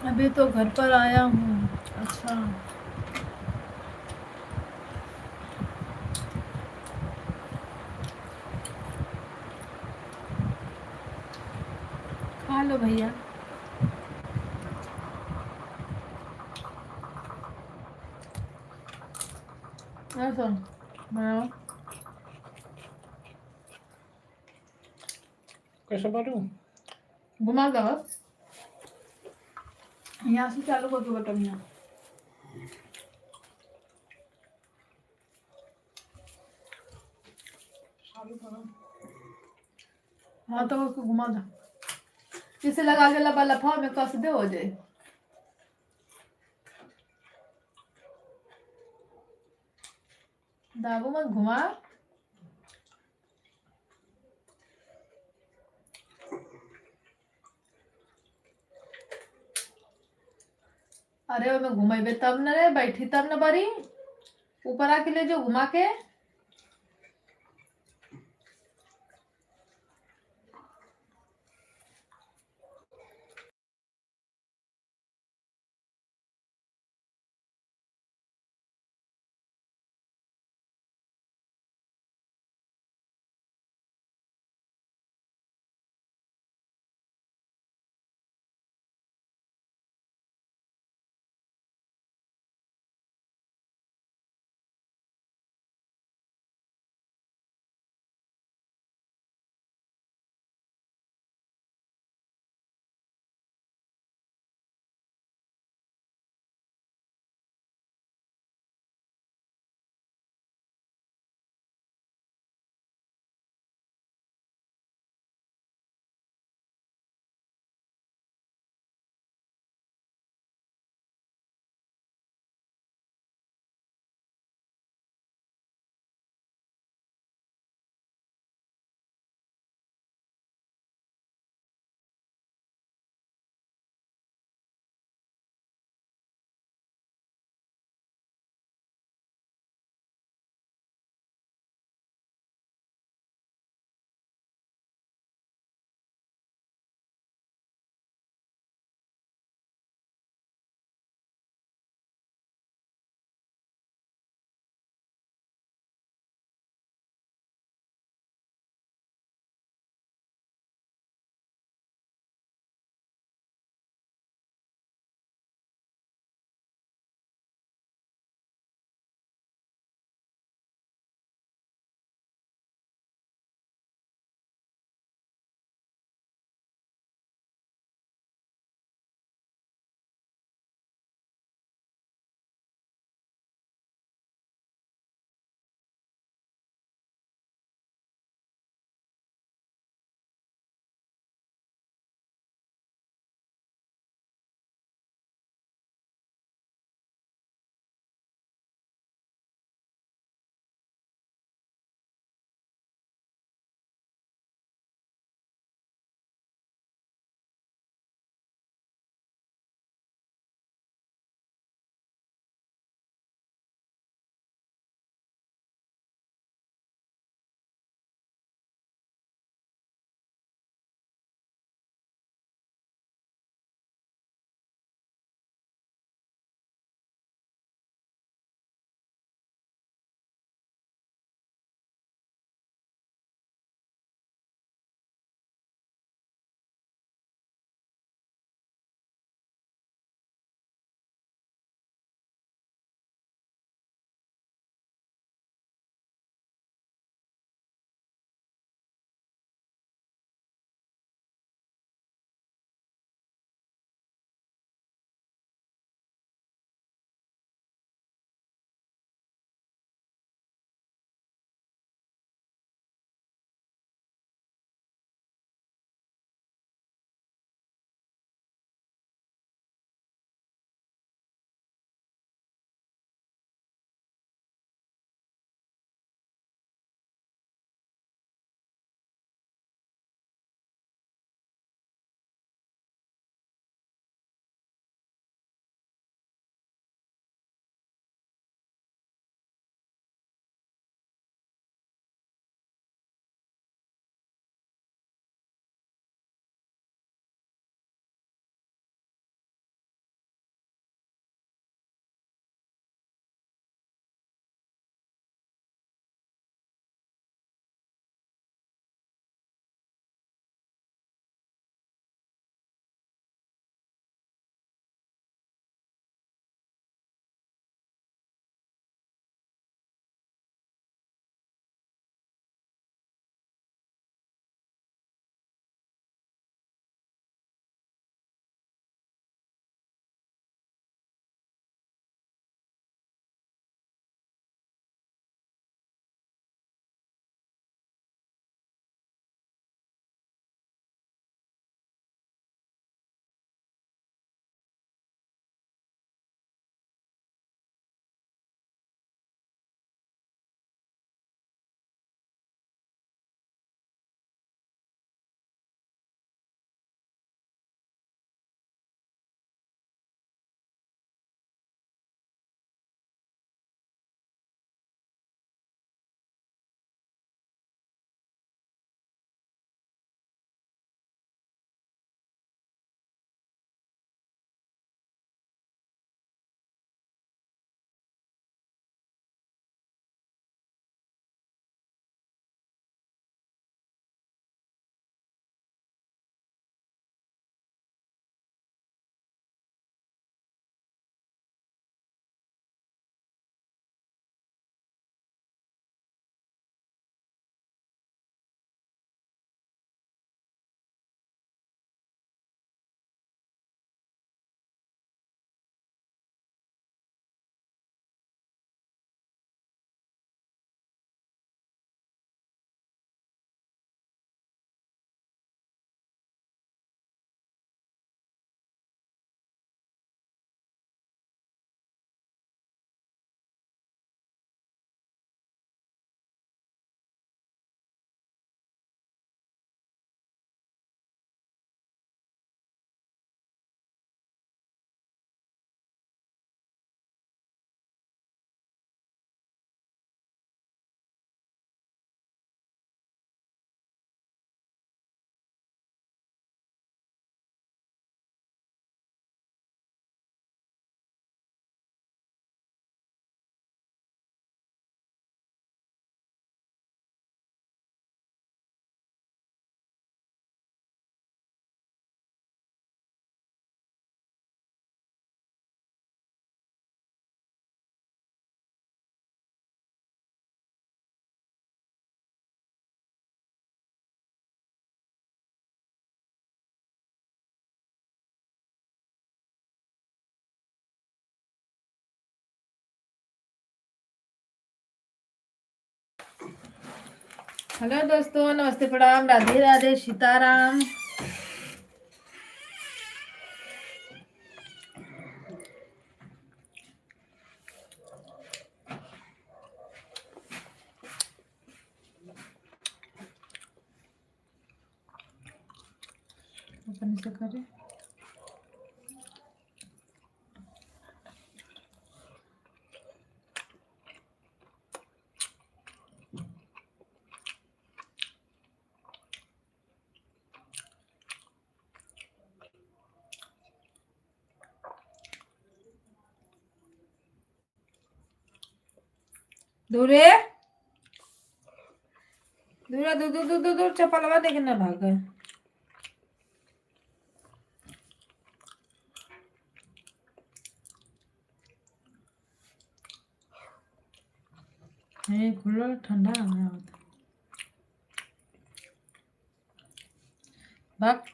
अभी तो घर पर आया हूँ। अच्छा खा लो भैया। ऐसा बनाओ कैसे बारू घुमा दो बस। यहाँ से चालू कर दो बटन यहाँ। हाँ तो उसको घुमा दो। इसे लगा के लपा लफा में कस दे हो जाए। दाबो मत घुमा। अरे वो मैं घुमेबे तब न रे बैठी तब न बरी ऊपर आके ले जो घुमा के। हेलो दोस्तों, नमस्ते, प्रणाम, राधे राधे, सीताराम। अपन से करें। दूरे दूर दूर दूर दूर दूर चप्पलवा देखे ना भाग। खुला ठंडा है भाग।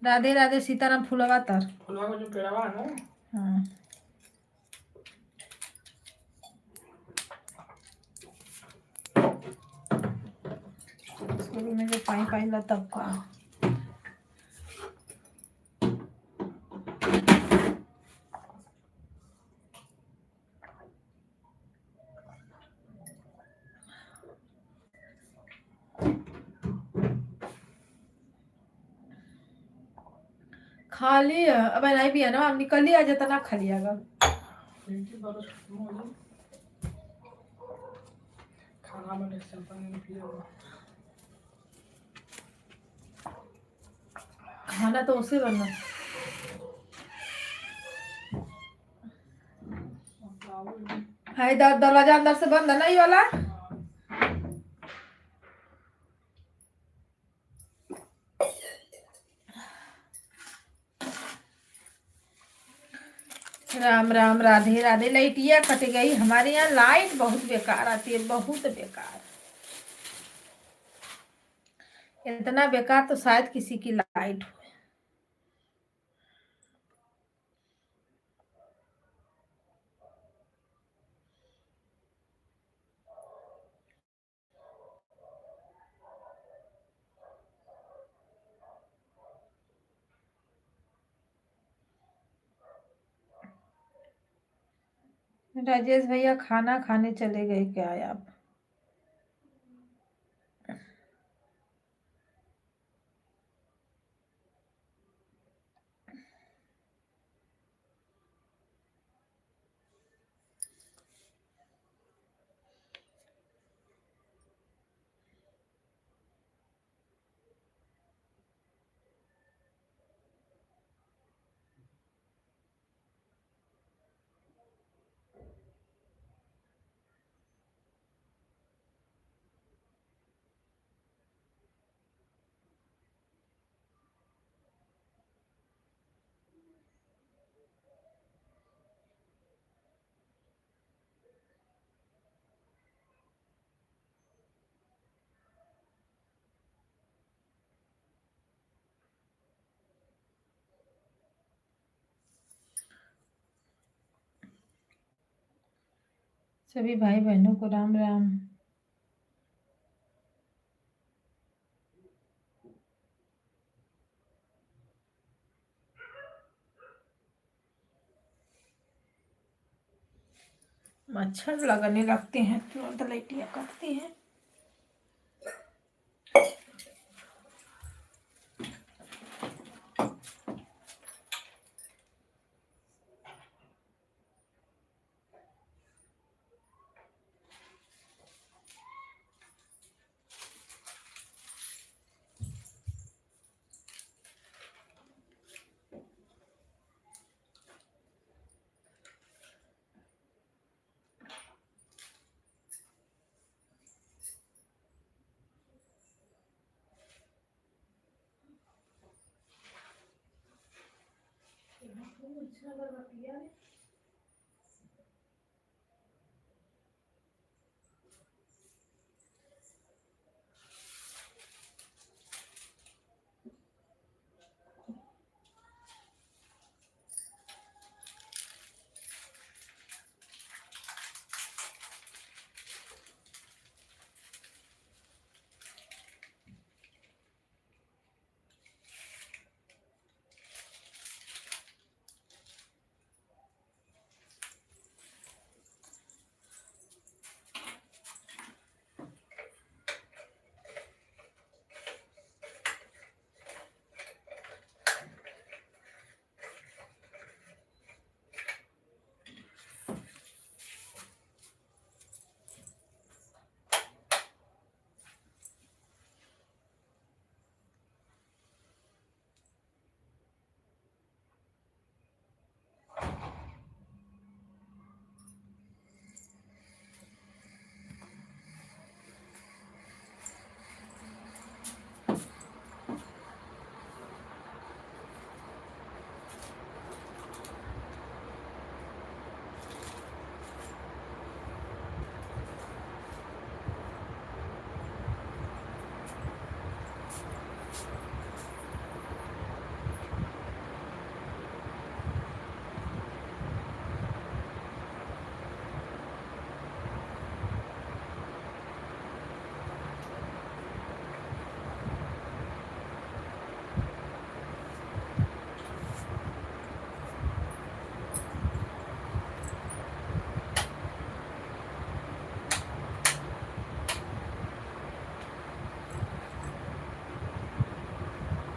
राधे राधे, सीताराम। फुलवा तर फुलवा को जो पेड़वा है ना। हाँ। में जो पाई पाई ला तब का खाली अब नहीं भी है ना, हम निकल लिया जाता ना खाली अगर खाना में खाना तो उसे बनना। है दरवाजा अंदर से बंद है ना ये वाला। राम राम, राधे राधे। लाइटिया कट गई हमारे यहाँ। लाइट बहुत बेकार आती है, बहुत बेकार। इतना बेकार तो शायद किसी की लाइट हो। राजेश भैया खाना खाने चले गए क्या आप? सभी भाई बहनों को राम राम। मच्छर लगने लगते हैं तुरंत लाइटियाँ कटती हैं।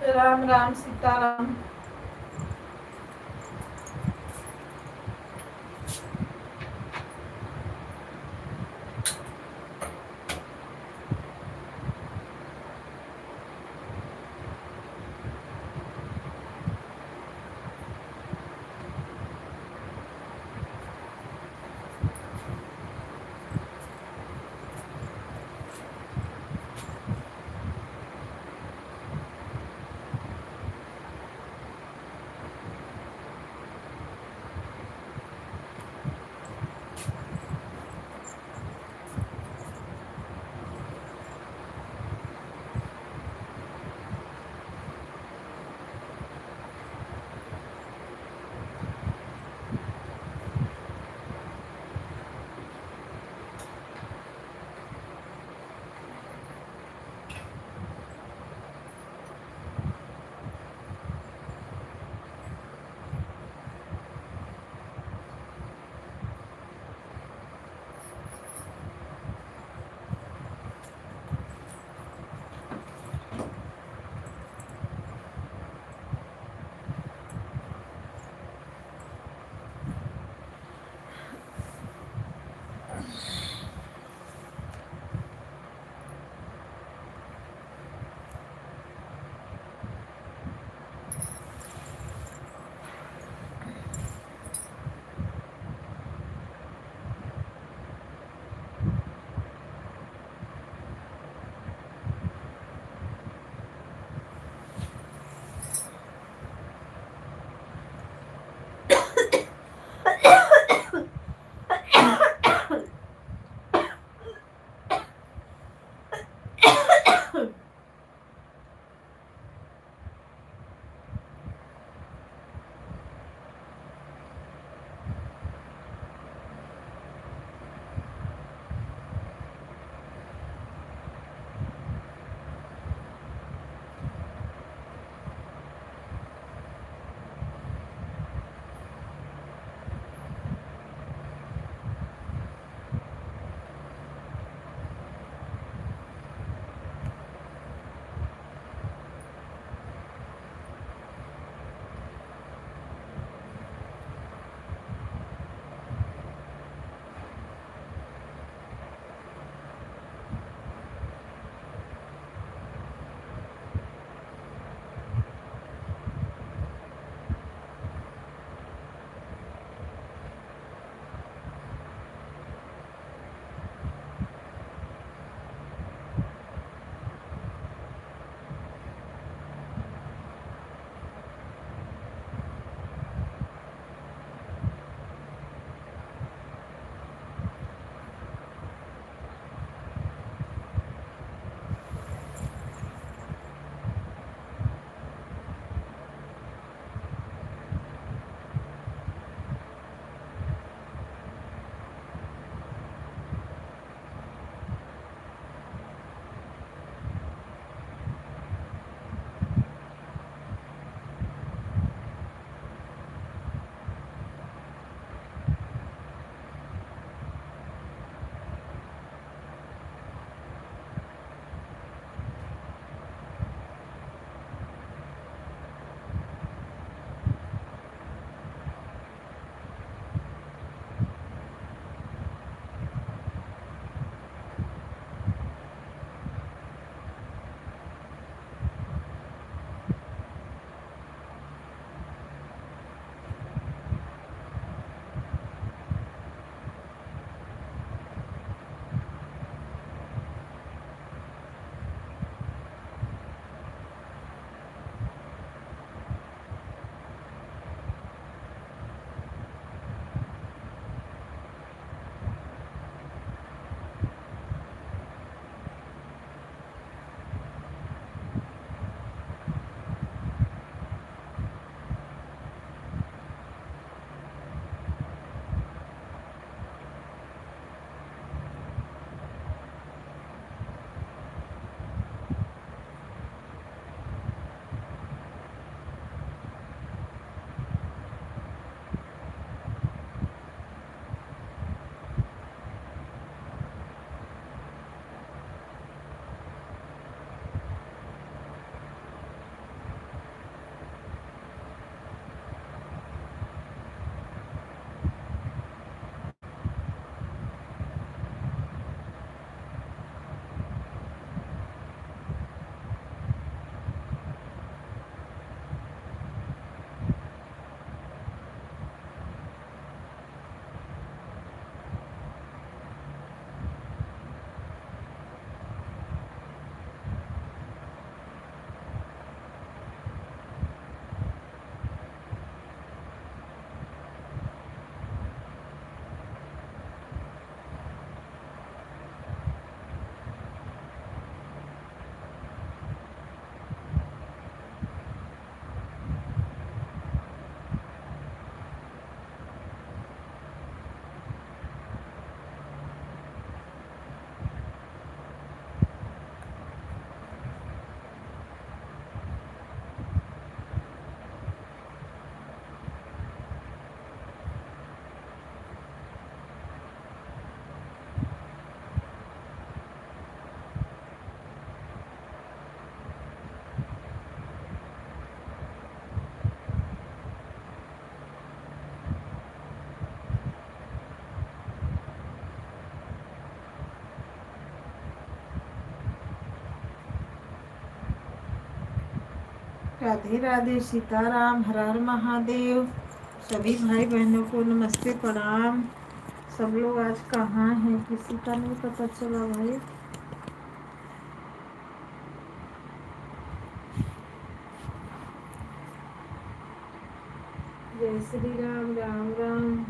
राम राम सीताराम। राधे राधे, सीताराम, हर हर महादेव। सभी भाई बहनों को नमस्ते, प्रणाम। सब लोग आज कहाँ हैं, किसी का नहीं पता चला भाई। जय श्री राम, राम राम।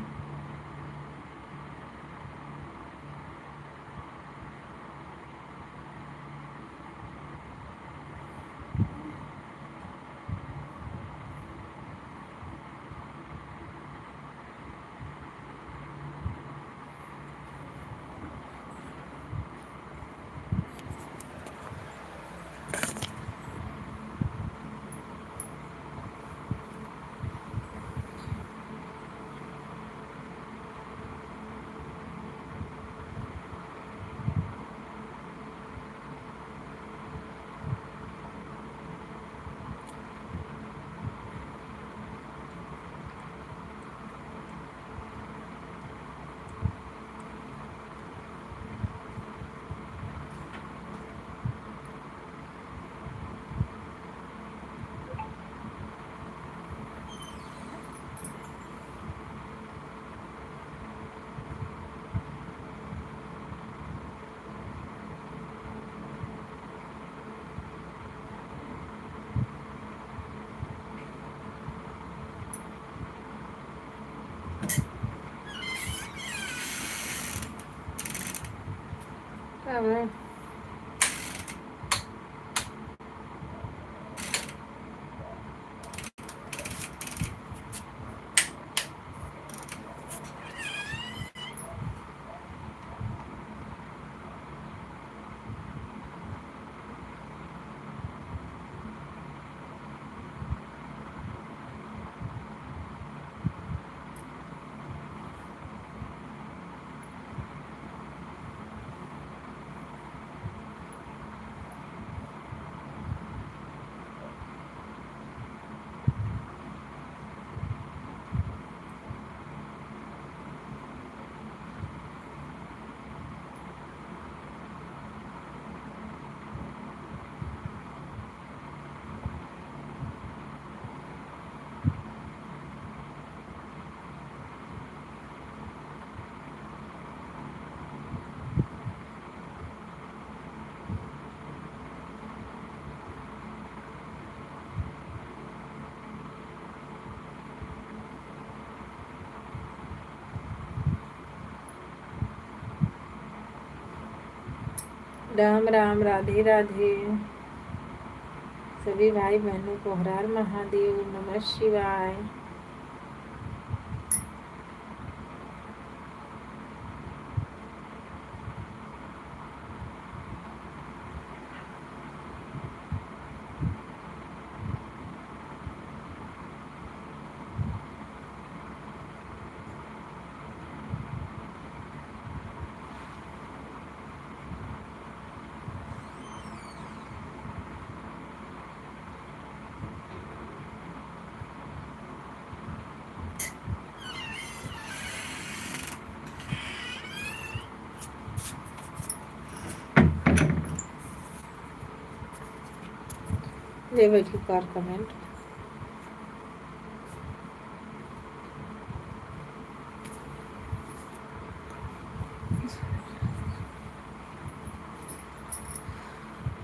क्या है? राम राम, राधे राधे। सभी भाई बहनों को हर हर महादेव, नमः शिवाय। ले बैठी कार कमेंट।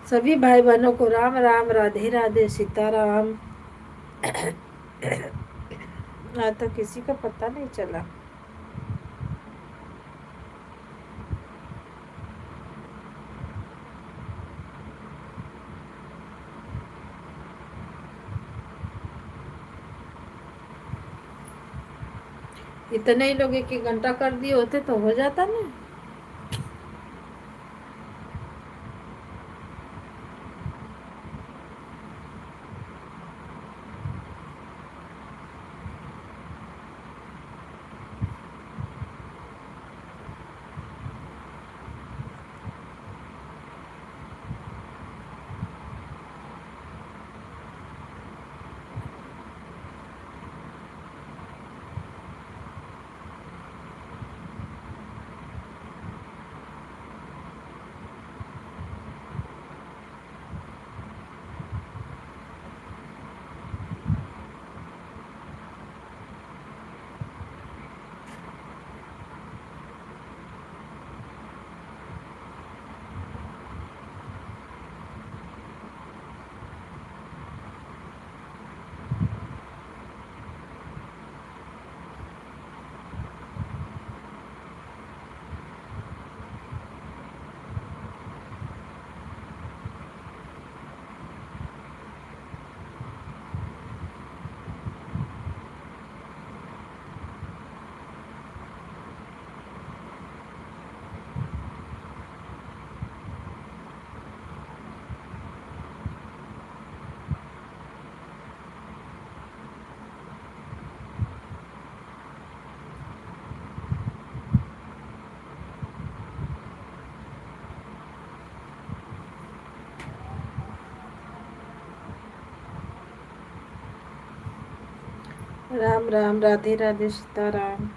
सभी भाई बहनों को राम राम, राधे राधे, सीताराम। आज तो किसी का पता नहीं चला। इतने ही लोग 1-1 घंटा कर दिए होते तो हो जाता ना। राम राम, राधे राधे, सीताराम।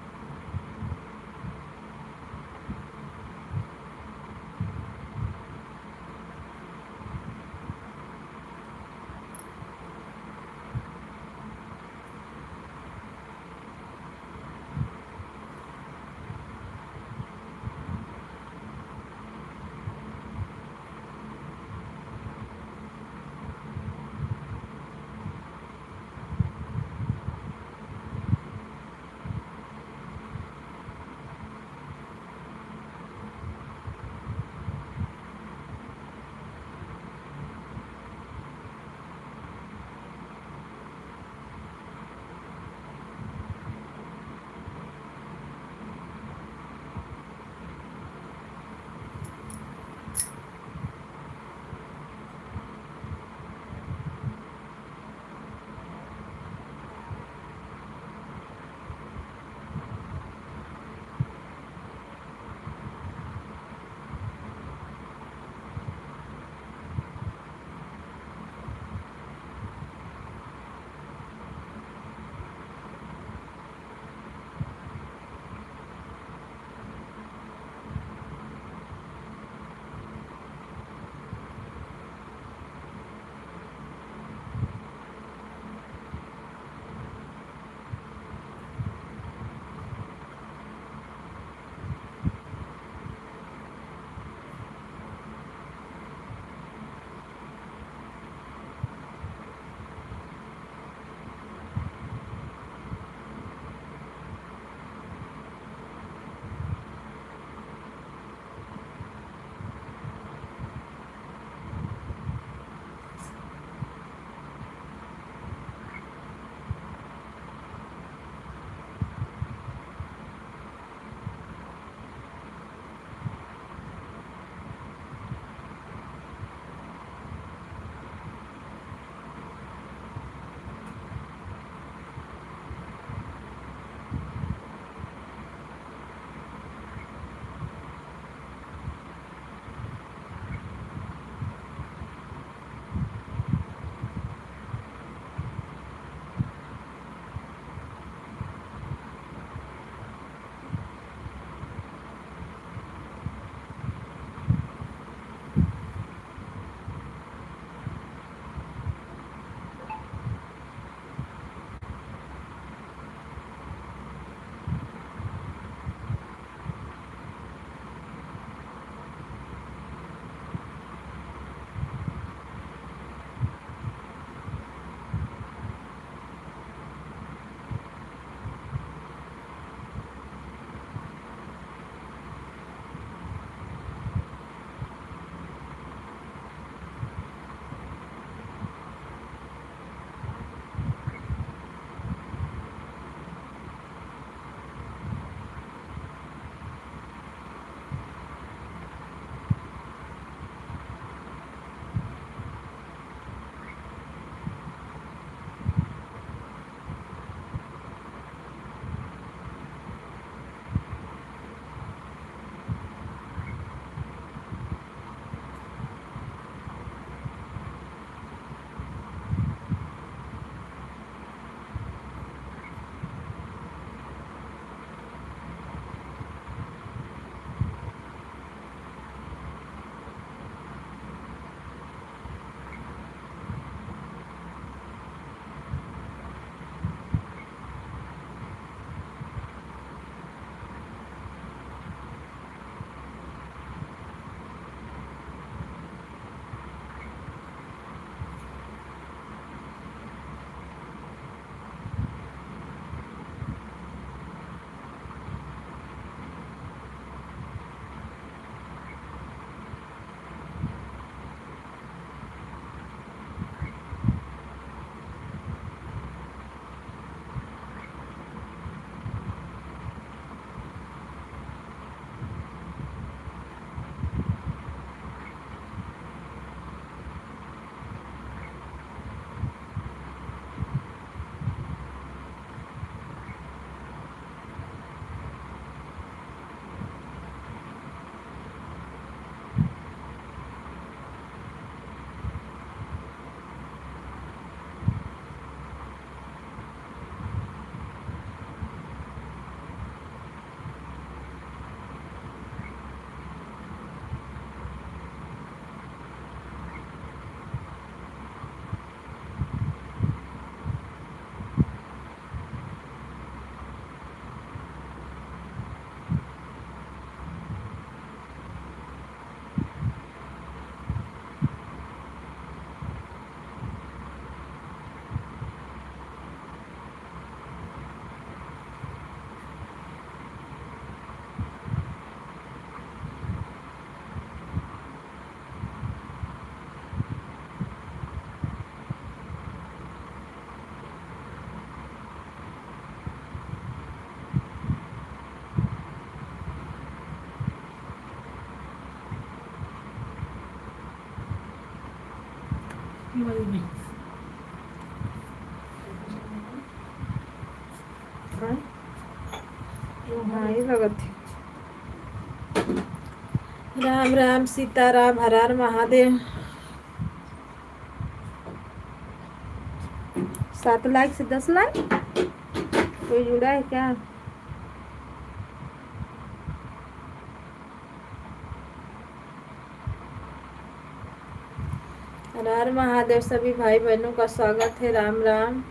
हाँ ये लगत थी। राम राम सीताराम, हर हर महादेव। 7 लाख से 10 लाख कोई जुड़ा है क्या? हर हर महादेव। सभी भाई बहनों का स्वागत है। राम राम।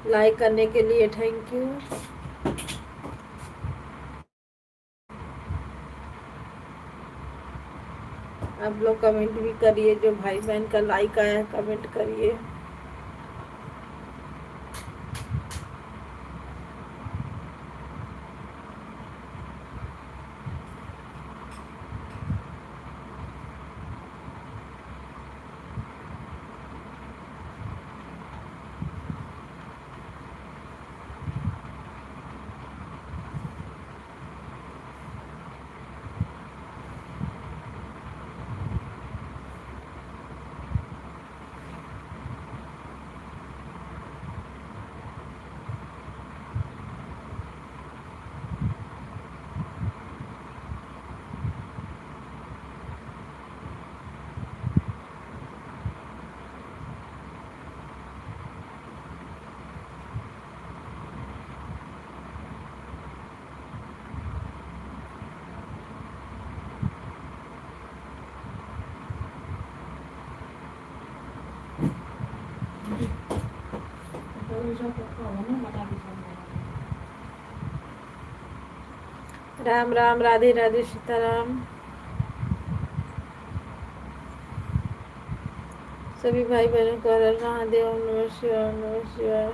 लाइक करने के लिए थैंक यू। आप लोग कमेंट भी करिए, जो भाई बहन का लाइक आया है कमेंट करिए। राम राम, राधे राधे, सीताराम। सभी भाई बहनों को हर हर महादेव। ओम नमः शिवाय, ओम नमः शिवाय।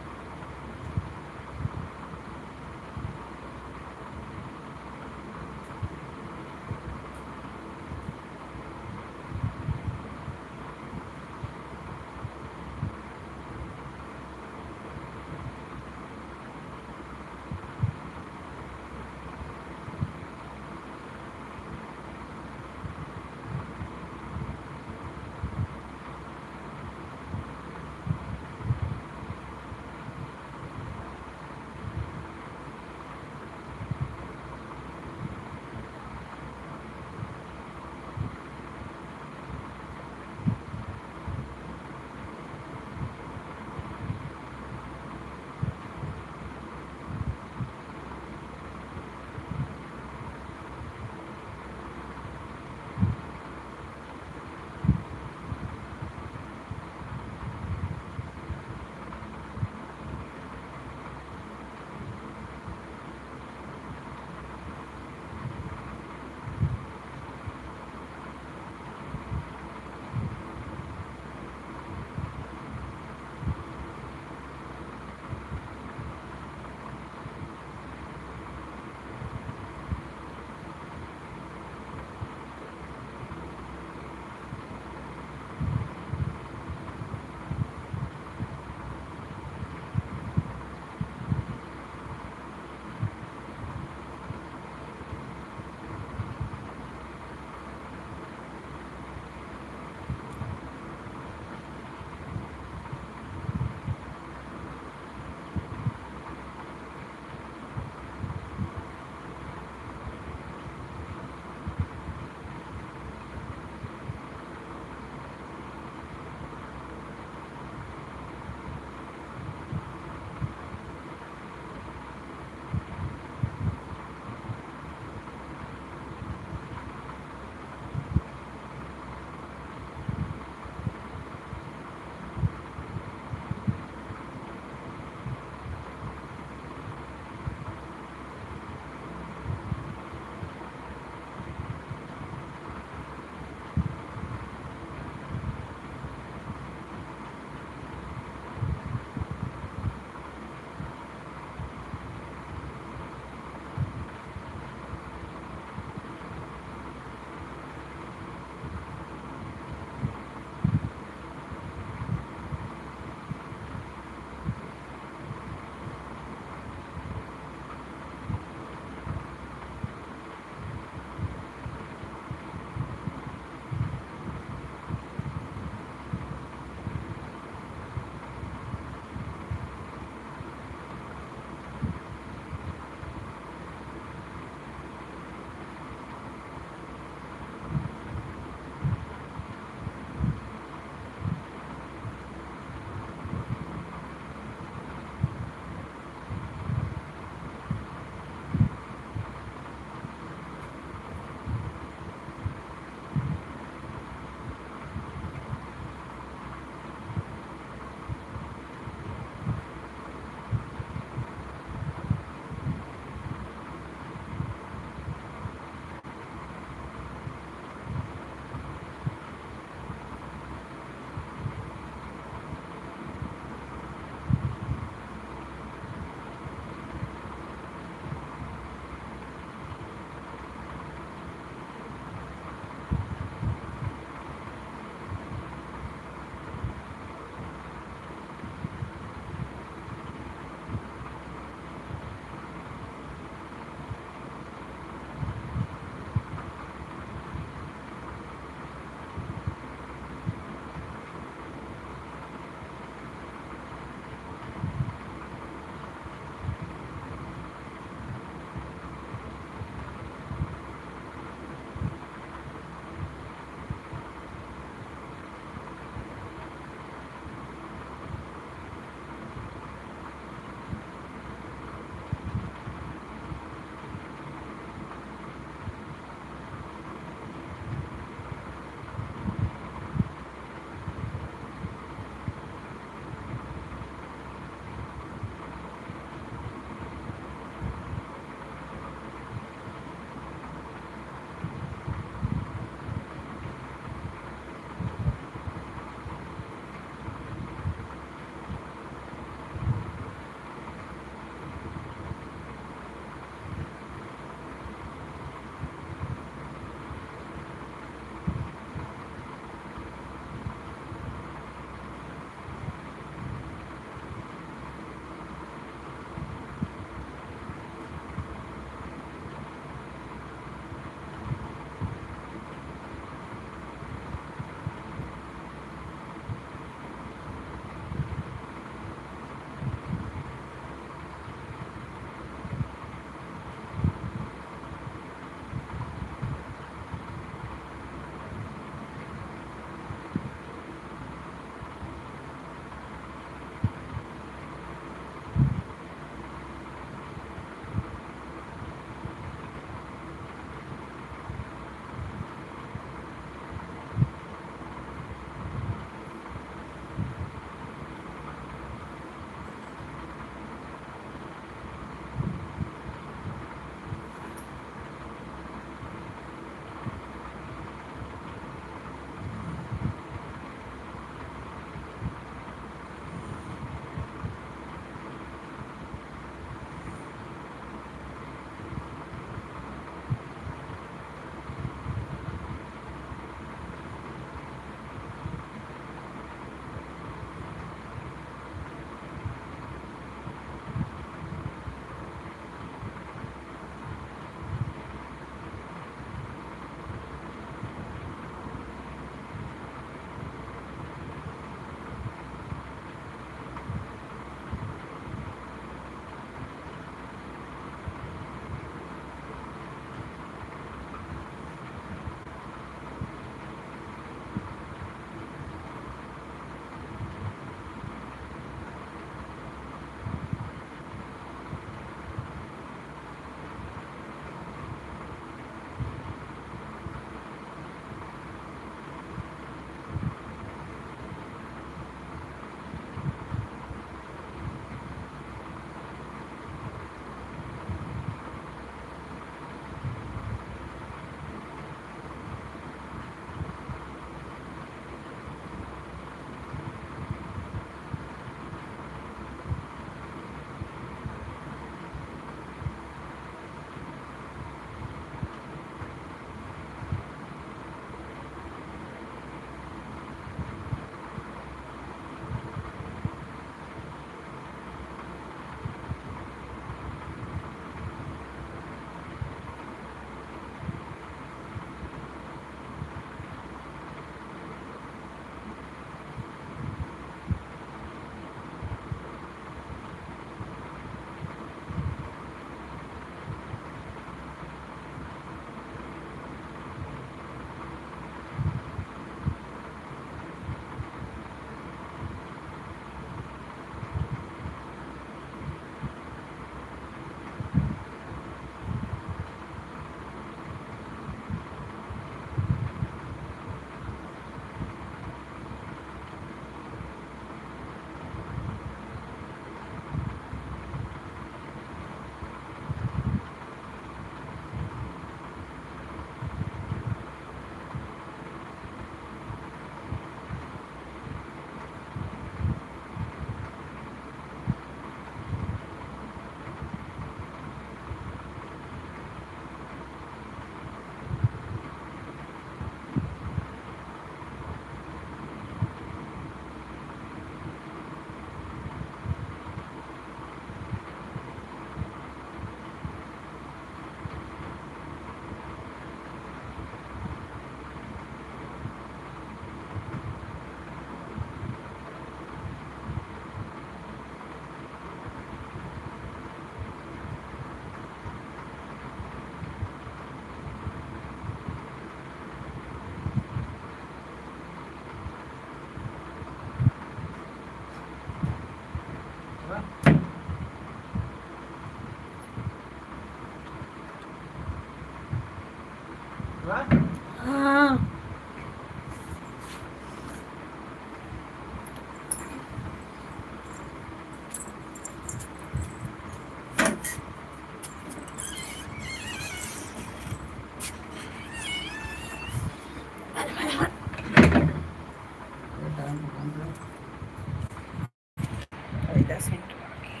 वही 10 मिनट बाकी है।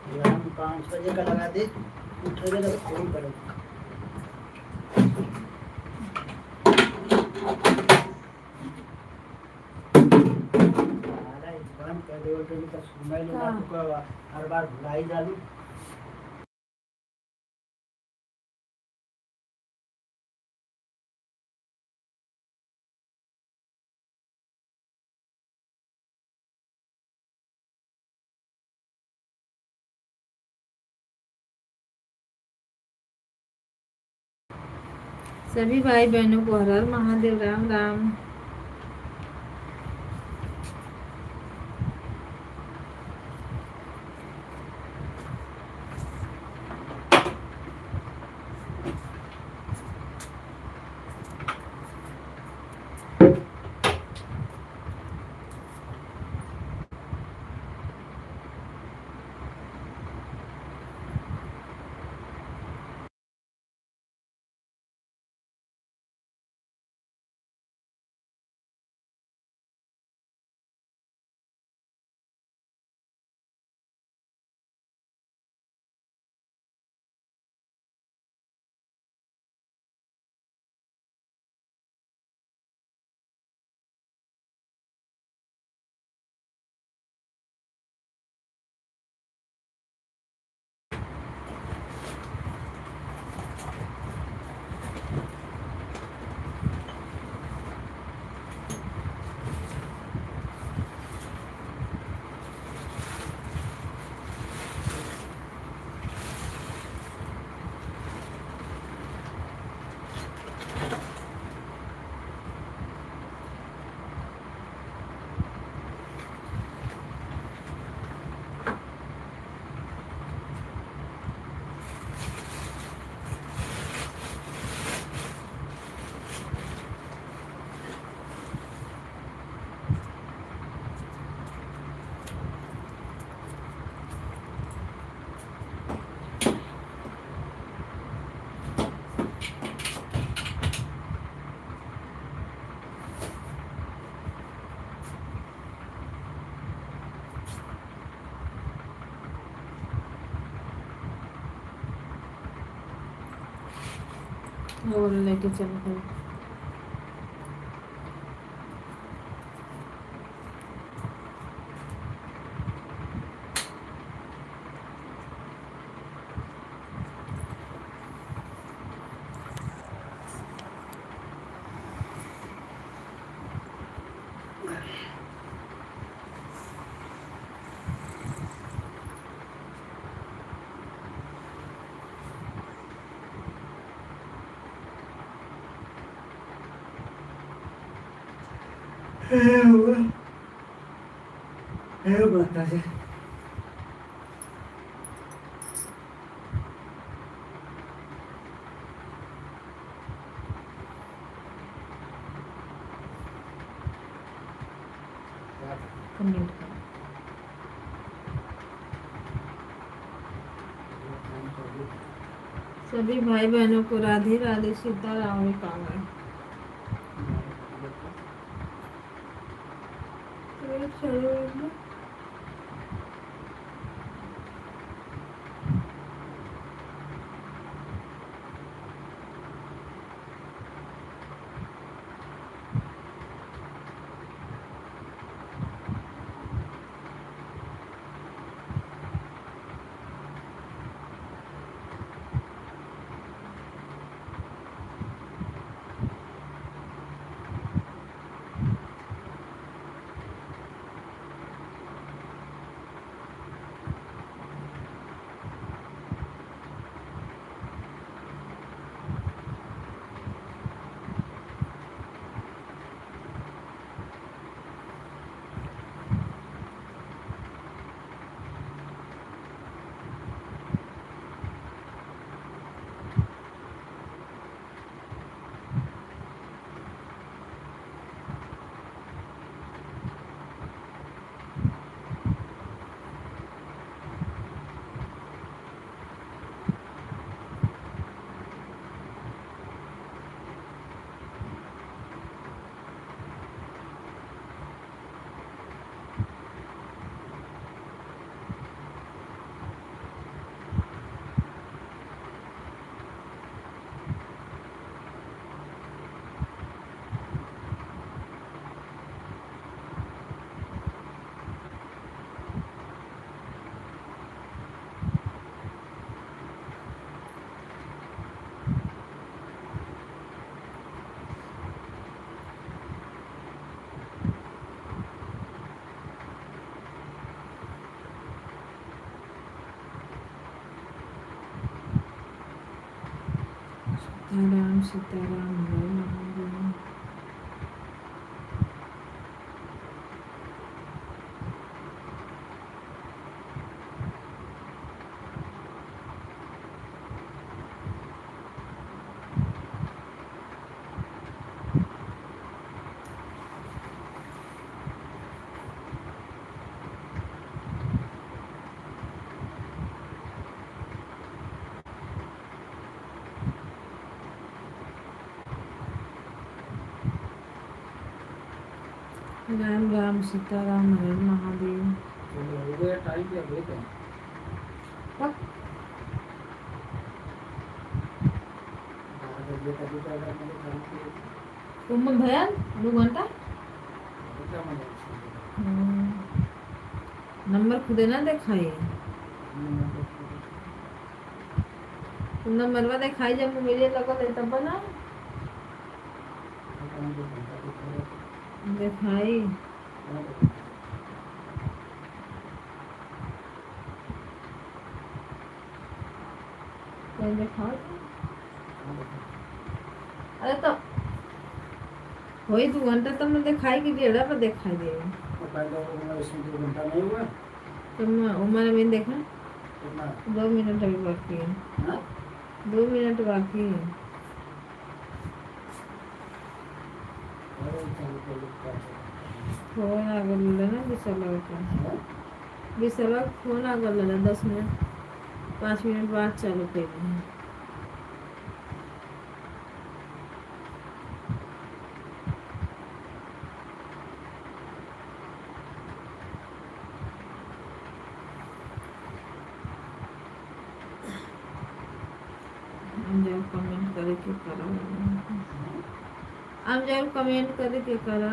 अलार्म 5 बजे का लगा दे, उठेगा तो फोन करेगा। हमारा इस बंद कर दे ऑलरेडी का सुनना ही नहीं, हाँ। तो का हर बार भुला ही डालू। सभी भाई बहनों को हर हर महादेव, राम राम। और लेके चल गए। हे माता जी। कमेंट करो। सभी भाई बहनों को राधे राधे, सीताराम कावड़। राम सीताराम हरे महादेव। राम राम सीताराम हरे महादेव। चलो हो गया टाइम या वेट है? कब? 12 बजे तक तो अगर मेरे काम के तुम भैया 2 घंटा क्या मतलब नंबर खुदे ना दिखाई। तुम नंबरवा दिखाई जब मोबाइल लगल है तब बना दिखाई। कहीं दिखाओ तो। अरे तो वही 2 घंटा तो मैं दिखाई कि 1:30 पर दिखाई दे। इसमें 2 घंटा नहीं हुआ तो उम्र में देखा कितना? 2 मिनट अभी बाकी है। हाँ? 2 मिनट बाकी है। अरे चलो चलो क्या फोन आ गया ना विशाला का। है? विशाला का फोन आ गया 10 मिनट 5 मिनट बाद चालू कर दी। हम जब कमेंट करे के करा हम जब कमेंट करे के करा।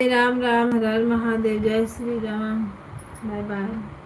राम राम, हर हर महादेव, जय श्री राम, बाय बाय।